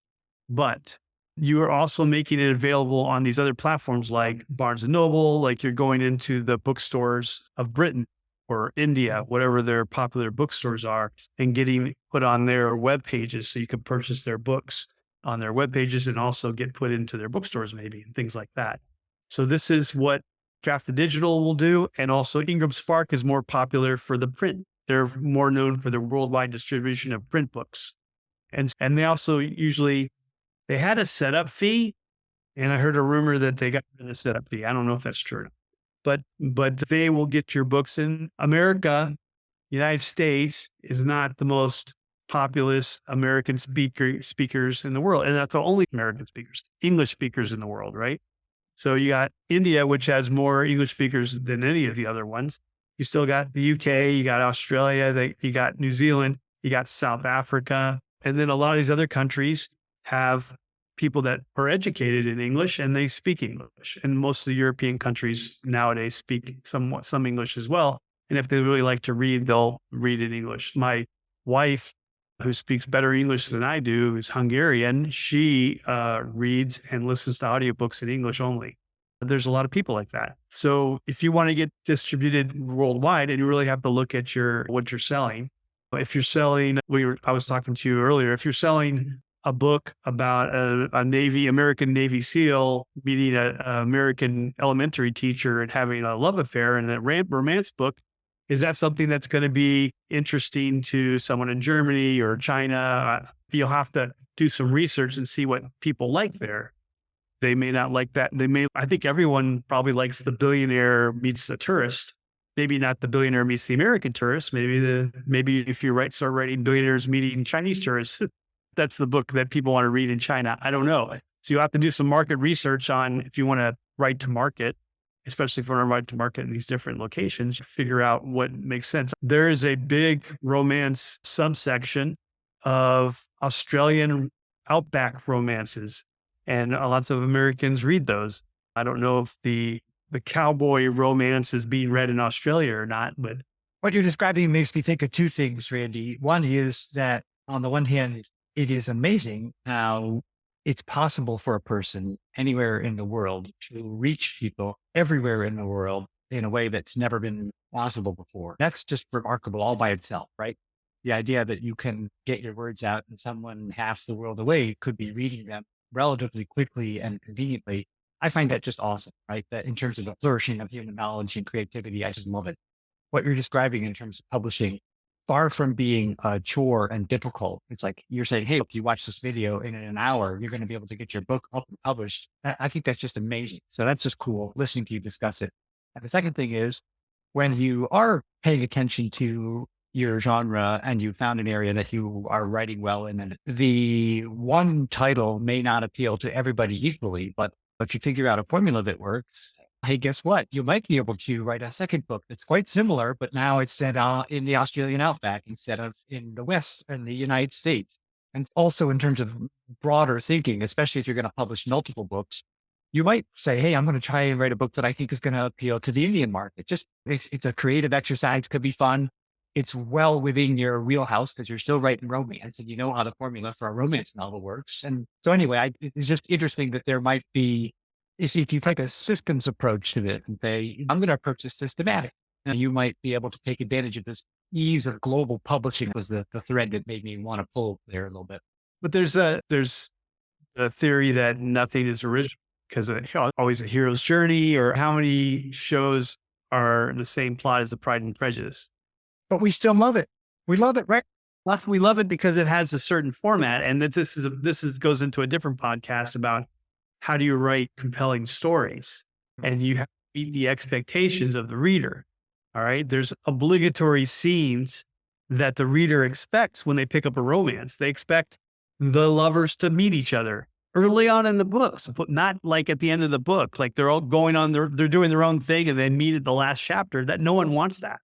but you are also making it available on these other platforms like Barnes and Noble, like you're going into the bookstores of Britain or India, whatever their popular bookstores are, and getting put on their web pages so you can purchase their books on their web pages and also get put into their bookstores maybe and things like that. So this is what Draft the Digital will do. And also Ingram Spark is more popular for the print. They're more known for the worldwide distribution of print books. And they also usually, they had a setup fee, and I heard a rumor that they got rid of the setup fee. I don't know if that's true, but they will get your books in America. United States is not the most populous American speakers in the world. And that's the only American speakers, English speakers in the world, right? So you got India, which has more English speakers than any of the other ones. You still got the UK, you got Australia, you got New Zealand, you got South Africa. And then a lot of these other countries have people that are educated in English and they speak English. And most of the European countries nowadays speak some English as well. And if they really like to read, they'll read in English. My wife, who speaks better English than I do, is Hungarian. She reads and listens to audiobooks in English only. There's a lot of people like that. So if you want to get distributed worldwide, and you really have to look at what you're selling. If you're selling, I was talking to you earlier, if you're selling a book about a American Navy SEAL meeting an American elementary teacher and having a love affair, and a romance book, is that something that's going to be interesting to someone in Germany or China? You'll have to do some research and see what people like there. They may not like that. I think everyone probably likes the billionaire meets the tourist. Maybe not the billionaire meets the American tourist. Maybe if you start writing billionaires meeting Chinese tourists, that's the book that people want to read in China. I don't know. So you have to do some market research on if you want to write to market, especially if you want to write to market in these different locations, figure out what makes sense. There is a big romance subsection of Australian outback romances, and lots of Americans read those. I don't know if the cowboy romance is being read in Australia or not, but What you're describing makes me think of two things, Randy. One is that on the one hand, it is amazing how it's possible for a person anywhere in the world to reach people everywhere in the world in a way that's never been possible before. That's just remarkable all by itself, right? The idea that you can get your words out and someone half the world away could be reading them relatively quickly and conveniently. I find that just awesome, right? That in terms of the flourishing of human knowledge and creativity, I just love it. What you're describing in terms of publishing, far from being a chore and difficult. It's like you're saying, hey, if you watch this video in an hour, you're going to be able to get your book up and published. I think that's just amazing. So that's just cool listening to you discuss it. And the second thing is when you are paying attention to your genre and you found an area that you are writing well in, and the one title may not appeal to everybody equally, but you figure out a formula that works. Hey, guess what? You might be able to write a second book that's quite similar, but now it's set in the Australian outback instead of in the West and the United States. And also in terms of broader thinking, especially if you're going to publish multiple books, you might say, hey, I'm going to try and write a book that I think is going to appeal to the Indian market. It's a creative exercise, could be fun. It's well within your wheelhouse because you're still writing romance and you know how the formula for a romance novel works. And so anyway, it's just interesting that there might be, if you take a systems approach to this and say, I'm going to approach this systematic, and you might be able to take advantage of this ease of global publishing was the thread that made me want to pull there a little bit. But there's a theory that nothing is original because it's always a hero's journey, or how many shows are the same plot as the Pride and Prejudice. But we still love it. We love it, right? We love it because it has a certain format, and that this goes into a different podcast about how do you write compelling stories, and you have to meet the expectations of the reader. All right. There's obligatory scenes that the reader expects when they pick up a romance. They expect the lovers to meet each other early on in the books, but not like at the end of the book. Like they're all going on, they're doing their own thing and then meet at the last chapter. That no one wants that.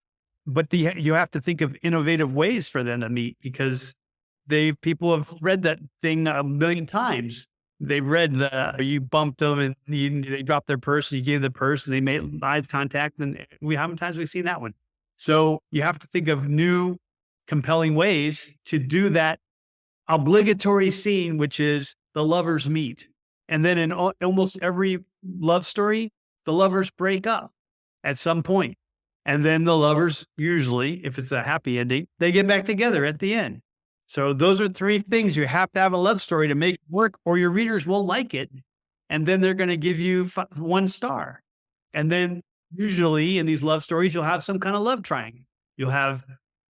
But you have to think of innovative ways for them to meet, because people have read that thing a million times. they read you bumped them and they dropped their purse, and you gave the purse, and they made eye contact. And how many times have we seen that one? So you have to think of new, compelling ways to do that obligatory scene, which is the lovers meet. And then in almost every love story, the lovers break up at some point. And then the lovers, usually, if it's a happy ending, they get back together at the end. So those are three things. You have to have a love story to make it work, or your readers will like it. And then they're going to give you 1 star. And then usually in these love stories, you'll have some kind of love triangle. You'll have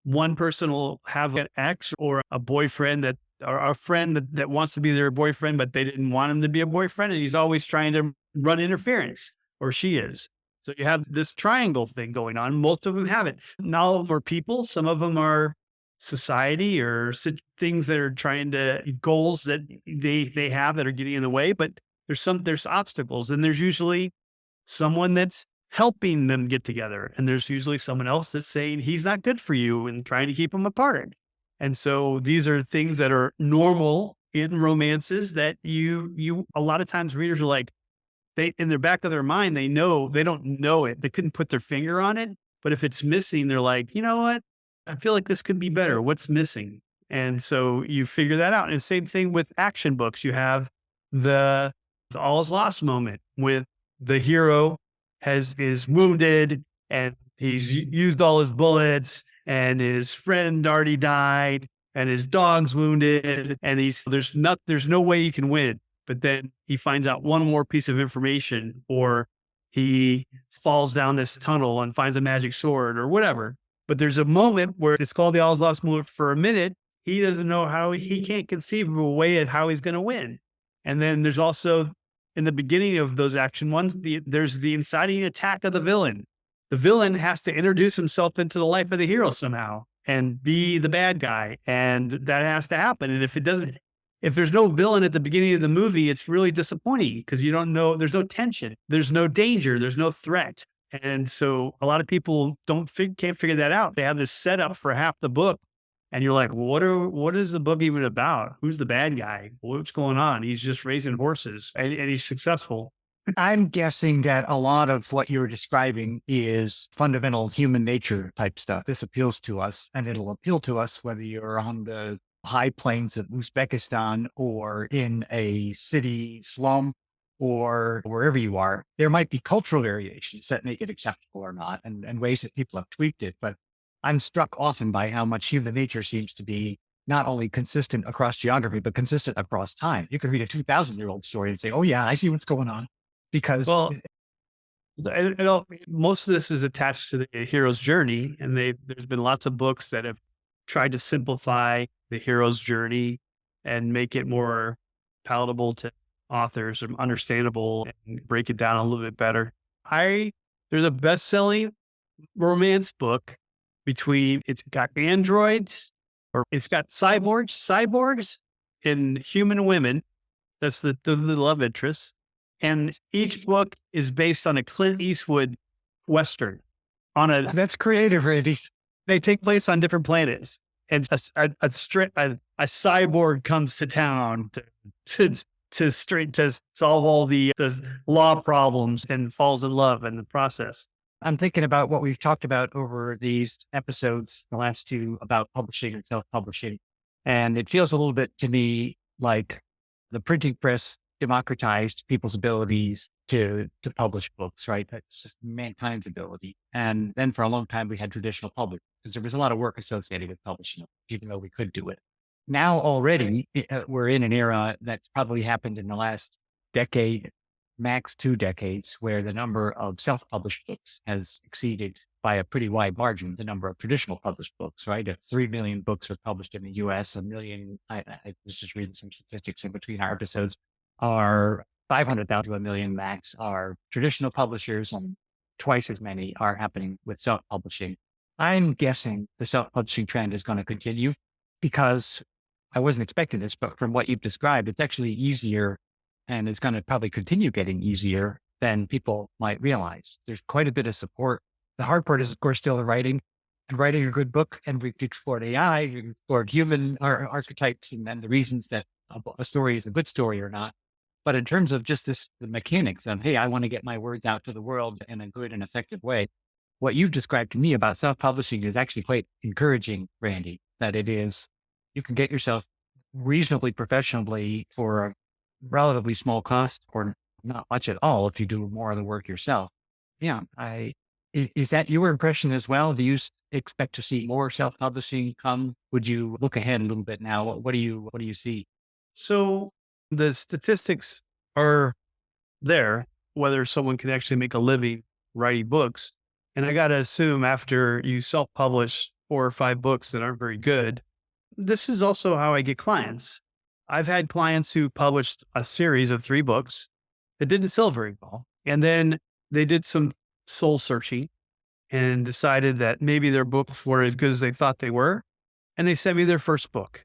one person will have an ex or a boyfriend or a friend that wants to be their boyfriend, but they didn't want him to be a boyfriend. And he's always trying to run interference, or she is. So you have this triangle thing going on. Most of them have it. Not all of them are people. Some of them are society or things that are trying to goals that they have that are getting in the way. But there's obstacles, and there's usually someone that's helping them get together. And there's usually someone else that's saying he's not good for you and trying to keep them apart. And so these are things that are normal in romances that you a lot of times readers are like, they, in the back of their mind, they don't know it. They couldn't put their finger on it. But if it's missing, they're like, you know what? I feel like this could be better. What's missing? And so you figure that out. And same thing with action books. You have the all is lost moment with the hero is wounded and he's used all his bullets and his friend already died and his dog's wounded and there's no way he can win. But then he finds out one more piece of information, or he falls down this tunnel and finds a magic sword or whatever. But there's a moment where it's called the all is lost moment. For a minute, he doesn't know he can't conceive of a way at how he's going to win. And then there's also, in the beginning of those action ones, there's the inciting attack of the villain. The villain has to introduce himself into the life of the hero somehow and be the bad guy. And that has to happen. And if there's no villain at the beginning of the movie, it's really disappointing because you don't know, there's no tension, there's no danger, there's no threat. And so a lot of people can't figure that out. They have this setup for half the book. And you're like, what is the book even about? Who's the bad guy? What's going on? He's just raising horses and he's successful. I'm guessing that a lot of what you're describing is fundamental human nature type stuff. This appeals to us, and it'll appeal to us whether you're on the high plains of Uzbekistan or in a city slum or wherever you are. There might be cultural variations that make it acceptable or not, and ways that people have tweaked it. But I'm struck often by how much human nature seems to be not only consistent across geography, but consistent across time. You could read a 2,000-year-old story and say, oh yeah, I see what's going on. Because most of this is attached to the hero's journey. And there's been lots of books that have tried to simplify the hero's journey and make it more palatable to authors or understandable and break it down a little bit better. There's a best-selling romance book it's got androids, or it's got cyborgs and human women. That's the love interest. And each book is based on a Clint Eastwood Western. That's creative, Randy. They take place on different planets. And a cyborg comes to town to solve all the law problems and falls in love in the process. I'm thinking about what we've talked about over these episodes, the last two, about publishing and self-publishing. And it feels a little bit to me like the printing press democratized people's abilities to publish books, right? That's just mankind's ability. And then for a long time, we had traditional publishing because there was a lot of work associated with publishing, even though we could do it. Now already, we're in an era that's probably happened in the last decade, max 2 decades, where the number of self-published books has exceeded by a pretty wide margin the number of traditional published books, right? 3 million books are published in the US, 1 million, I was just reading some statistics in between our episodes, are 500,000 to 1 million max are traditional publishers, and twice as many are happening with self-publishing. I'm guessing the self-publishing trend is going to continue because I wasn't expecting this, but from what you've described, it's actually easier and it's going to probably continue getting easier than people might realize. There's quite a bit of support. The hard part is, of course, still the writing and writing a good book. And we've explored AI, we've explored human archetypes, and then the reasons that a story is a good story or not. But in terms of just the mechanics of, hey, I want to get my words out to the world in a good and effective way, what you've described to me about self-publishing is actually quite encouraging, Randy, that it is, you can get yourself reasonably professionally for a relatively small cost or not much at all if you do more of the work yourself. Yeah. Is that your impression as well? Do you expect to see more self-publishing come? Would you look ahead a little bit now? What do you see? So the statistics are there, whether someone can actually make a living writing books. And I got to assume after you self publish 4 or 5 books that aren't very good, this is also how I get clients. I've had clients who published a series of 3 books that didn't sell very well. And then they did some soul searching and decided that maybe their books were as good as they thought they were. And they sent me their first book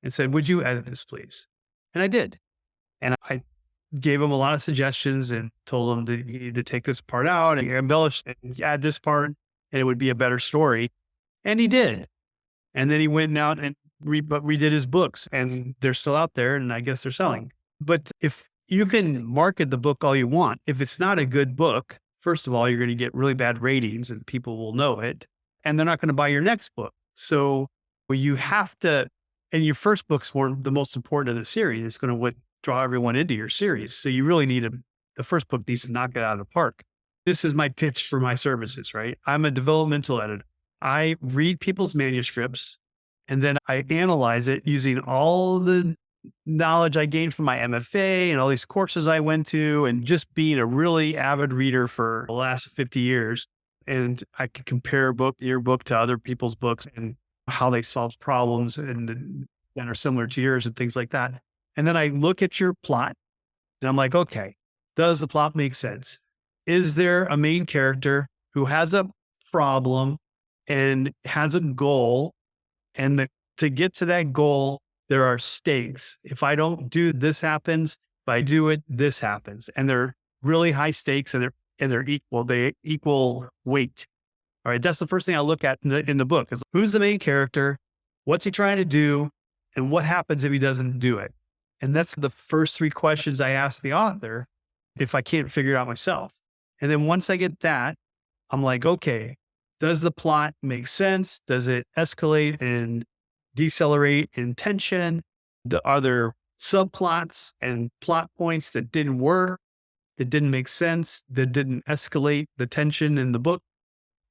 and said, "Would you edit this, please?" And I did. And I gave him a lot of suggestions and told him that he needed to take this part out and embellish and add this part, and it would be a better story. And he did. And then he went out and redid his books, and they're still out there, and I guess they're selling. But if you can market the book all you want, if it's not a good book, first of all, you're going to get really bad ratings and people will know it, and they're not going to buy your next book. So you have to, and your first book's the most important of the series. It's going to draw everyone into your series. So you really need the first book needs to knock it out of the park. This is my pitch for my services, right? I'm a developmental editor. I read people's manuscripts and then I analyze it using all the knowledge I gained from my MFA and all these courses I went to, and just being a really avid reader for the last 50 years. And I can compare your book to other people's books and how they solve problems and that are similar to yours and things like that. And then I look at your plot and I'm like, okay, does the plot make sense? Is there a main character who has a problem and has a goal? And to get to that goal, there are stakes. If I don't do this happens, if I do it, this happens. And they're really high stakes and they're equal. They equal weight. All right. That's the first thing I look at in the book is who's the main character? What's he trying to do? And what happens if he doesn't do it? And that's the first 3 questions I ask the author if I can't figure it out myself. And then once I get that, I'm like, okay, does the plot make sense? Does it escalate and decelerate in tension? Are there subplots and plot points that didn't work, that didn't make sense, that didn't escalate the tension in the book?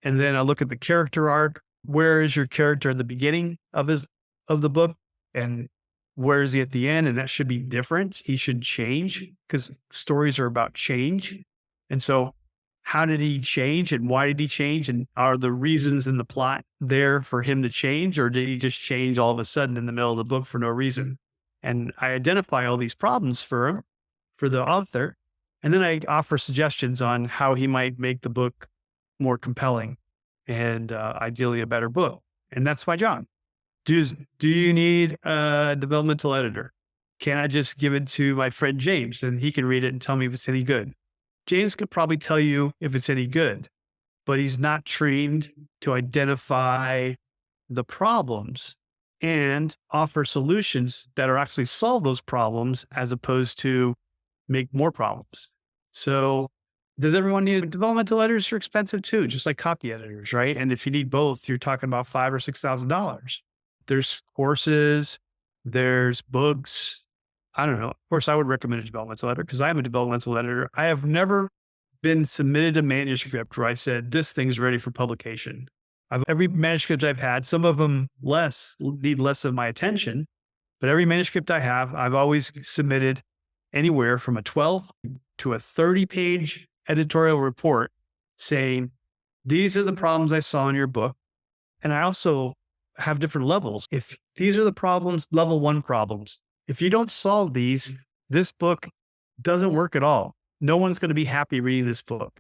And then I look at the character arc. Where is your character at the beginning of the book? And where is he at the end? And that should be different. He should change because stories are about change. And so how did he change and why did he change? And are the reasons in the plot there for him to change, or did he just change all of a sudden in the middle of the book for no reason? And I identify all these problems for him, for the author. And then I offer suggestions on how he might make the book more compelling and ideally a better book. And that's my job. Do you need a developmental editor? Can I just give it to my friend James and he can read it and tell me if it's any good? James could probably tell you if it's any good, but he's not trained to identify the problems and offer solutions that are actually solve those problems as opposed to make more problems. So does everyone need developmental editors? Are expensive too, just like copy editors, right? And if you need both, you're talking about $5,000 or $6,000. There's courses, there's books. I don't know. Of course, I would recommend a developmental editor because I am a developmental editor. I have never been submitted a manuscript where I said, this thing's ready for publication. Every manuscript I've had, some of them need less of my attention, but every manuscript I have, I've always submitted anywhere from a 12 to a 30-page editorial report saying, these are the problems I saw in your book. And I also have different levels. If these are the problems, level 1 problems. If you don't solve these, this book doesn't work at all. No one's going to be happy reading this book.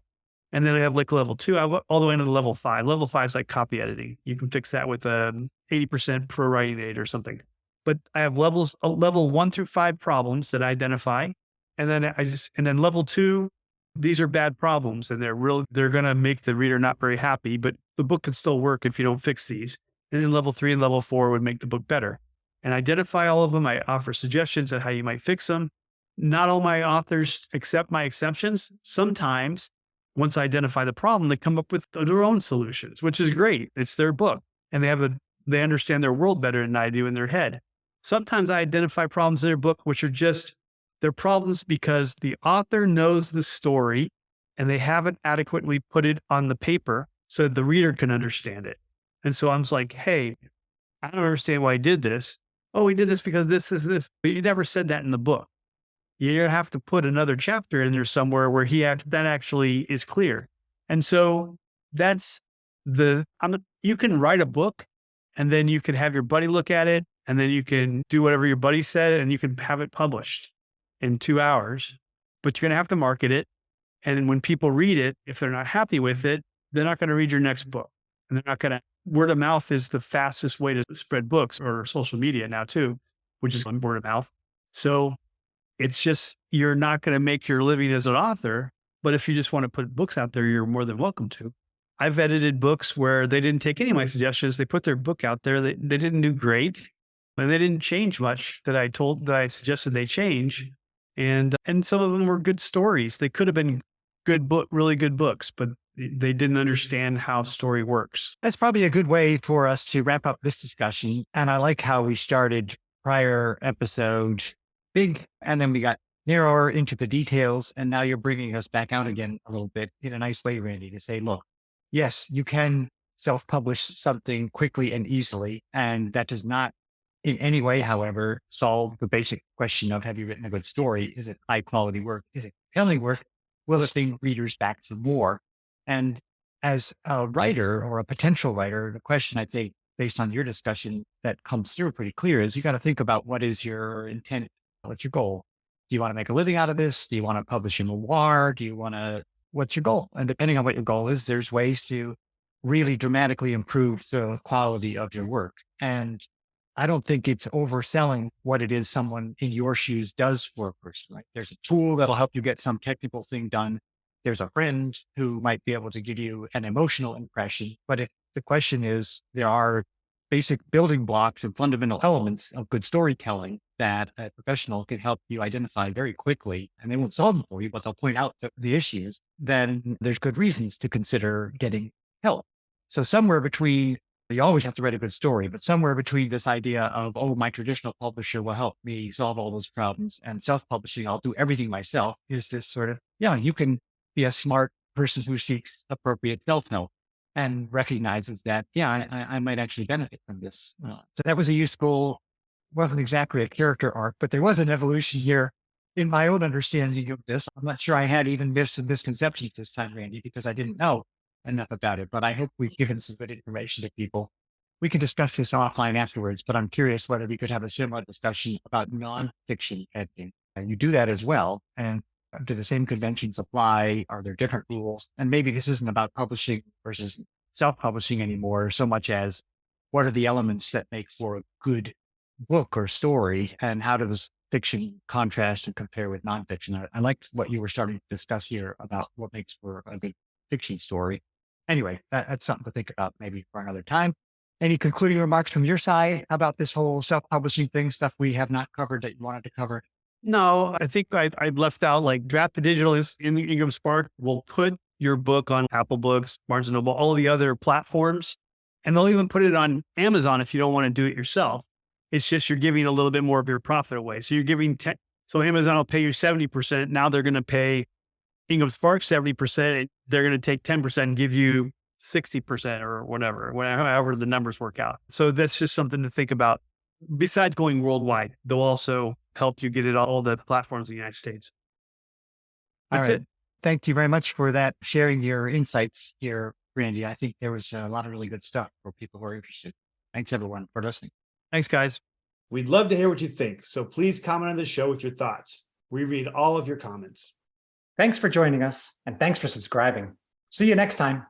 And then I have like level 2, all the way into level 5. Level 5 is like copy editing. You can fix that with 80% pro writing aid or something. But I have level 1 through 5 problems that I identify. And then level 2, these are bad problems and they're going to make the reader not very happy, but the book can still work if you don't fix these. And then level 3 and level 4 would make the book better. And identify all of them. I offer suggestions on how you might fix them. not all my authors accept my exceptions. Sometimes once I identify the problem, they come up with their own solutions, which is great. It's their book and they understand their world better than I do in their head. Sometimes I identify problems in their book, which are just their problems because the author knows the story and they haven't adequately put it on the paper so that the reader can understand it. And so I'm just like, hey, I don't understand why he did this. Oh, he did this because this is this. But you never said that in the book. You have to put another chapter in there somewhere where that actually is clear. And so that's you can write a book and then you can have your buddy look at it and then you can do whatever your buddy said and you can have it published in 2 hours, but you're going to have to market it. And when people read it, if they're not happy with it, they're not going to read your next book. And they're not going to, word of mouth is the fastest way to spread books, or social media now too, which is word of mouth. So it's just, you're not going to make your living as an author, but if you just want to put books out there, you're more than welcome to. I've edited books where they didn't take any of my suggestions. They put their book out there. They didn't do great, and they didn't change much that I suggested they change. And some of them were good stories. They could have been really good books, but they didn't understand how story works. That's probably a good way for us to wrap up this discussion. And I like how we started prior episode big, and then we got narrower into the details. And now you're bringing us back out again a little bit in a nice way, Randy, to say, look, yes, you can self-publish something quickly and easily. And that does not in any way, however, solve the basic question of, have you written a good story? Is it high quality work? Is it compelling work? Will it bring readers back for more? And as a writer or a potential writer, the question, I think, based on your discussion that comes through pretty clear is you got to think about, what is your intent? What's your goal? Do you want to make a living out of this? Do you want to publish a memoir? What's your goal? And depending on what your goal is, there's ways to really dramatically improve the quality of your work. And I don't think it's overselling what it is someone in your shoes does for a person, right? There's a tool that'll help you get some technical thing done. There's a friend who might be able to give you an emotional impression. But if the question is, there are basic building blocks and fundamental elements of good storytelling that a professional can help you identify very quickly, and they won't solve them for you, but they'll point out the issues, then there's good reasons to consider getting help. So somewhere between, you always have to write a good story, but somewhere between this idea of, oh, my traditional publisher will help me solve all those problems, and self-publishing, I'll do everything myself, is this sort of, you can be a smart person who seeks appropriate self-help and recognizes that, I might actually benefit from this. So that was a useful, wasn't exactly a character arc, but there was an evolution here in my own understanding of this. I'm not sure I had even misconceptions this time, Randy, because I didn't know enough about it, but I hope we've given some good information to people. We can discuss this offline afterwards, but I'm curious whether we could have a similar discussion about nonfiction editing. And you do that as well. And do the same conventions apply? Are there different rules? And maybe this isn't about publishing versus self-publishing anymore, so much as what are the elements that make for a good book or story, and how does fiction contrast and compare with nonfiction? I liked what you were starting to discuss here about what makes for a good fiction story. Anyway, that's something to think about maybe for another time. Any concluding remarks from your side about this whole self-publishing thing, stuff we have not covered that you wanted to cover? No, I think I left out, like, Draft to Digital is in Ingram Spark. We'll put your book on Apple Books, Barnes & Noble, all the other platforms, and they'll even put it on Amazon if you don't want to do it yourself. It's just you're giving a little bit more of your profit away. So you're giving so Amazon will pay you 70%. Now they're going to pay Ingram Spark 70%. They're going to take 10% and give you 60% or whatever, however the numbers work out. So that's just something to think about. Besides going worldwide, they'll also help you get it on all the platforms in the United States. All right. Thank you very much for that, sharing your insights here, Randy. I think there was a lot of really good stuff for people who are interested. Thanks, everyone, for listening. Thanks, guys. We'd love to hear what you think, so please comment on the show with your thoughts. We read all of your comments. Thanks for joining us, and thanks for subscribing. See you next time.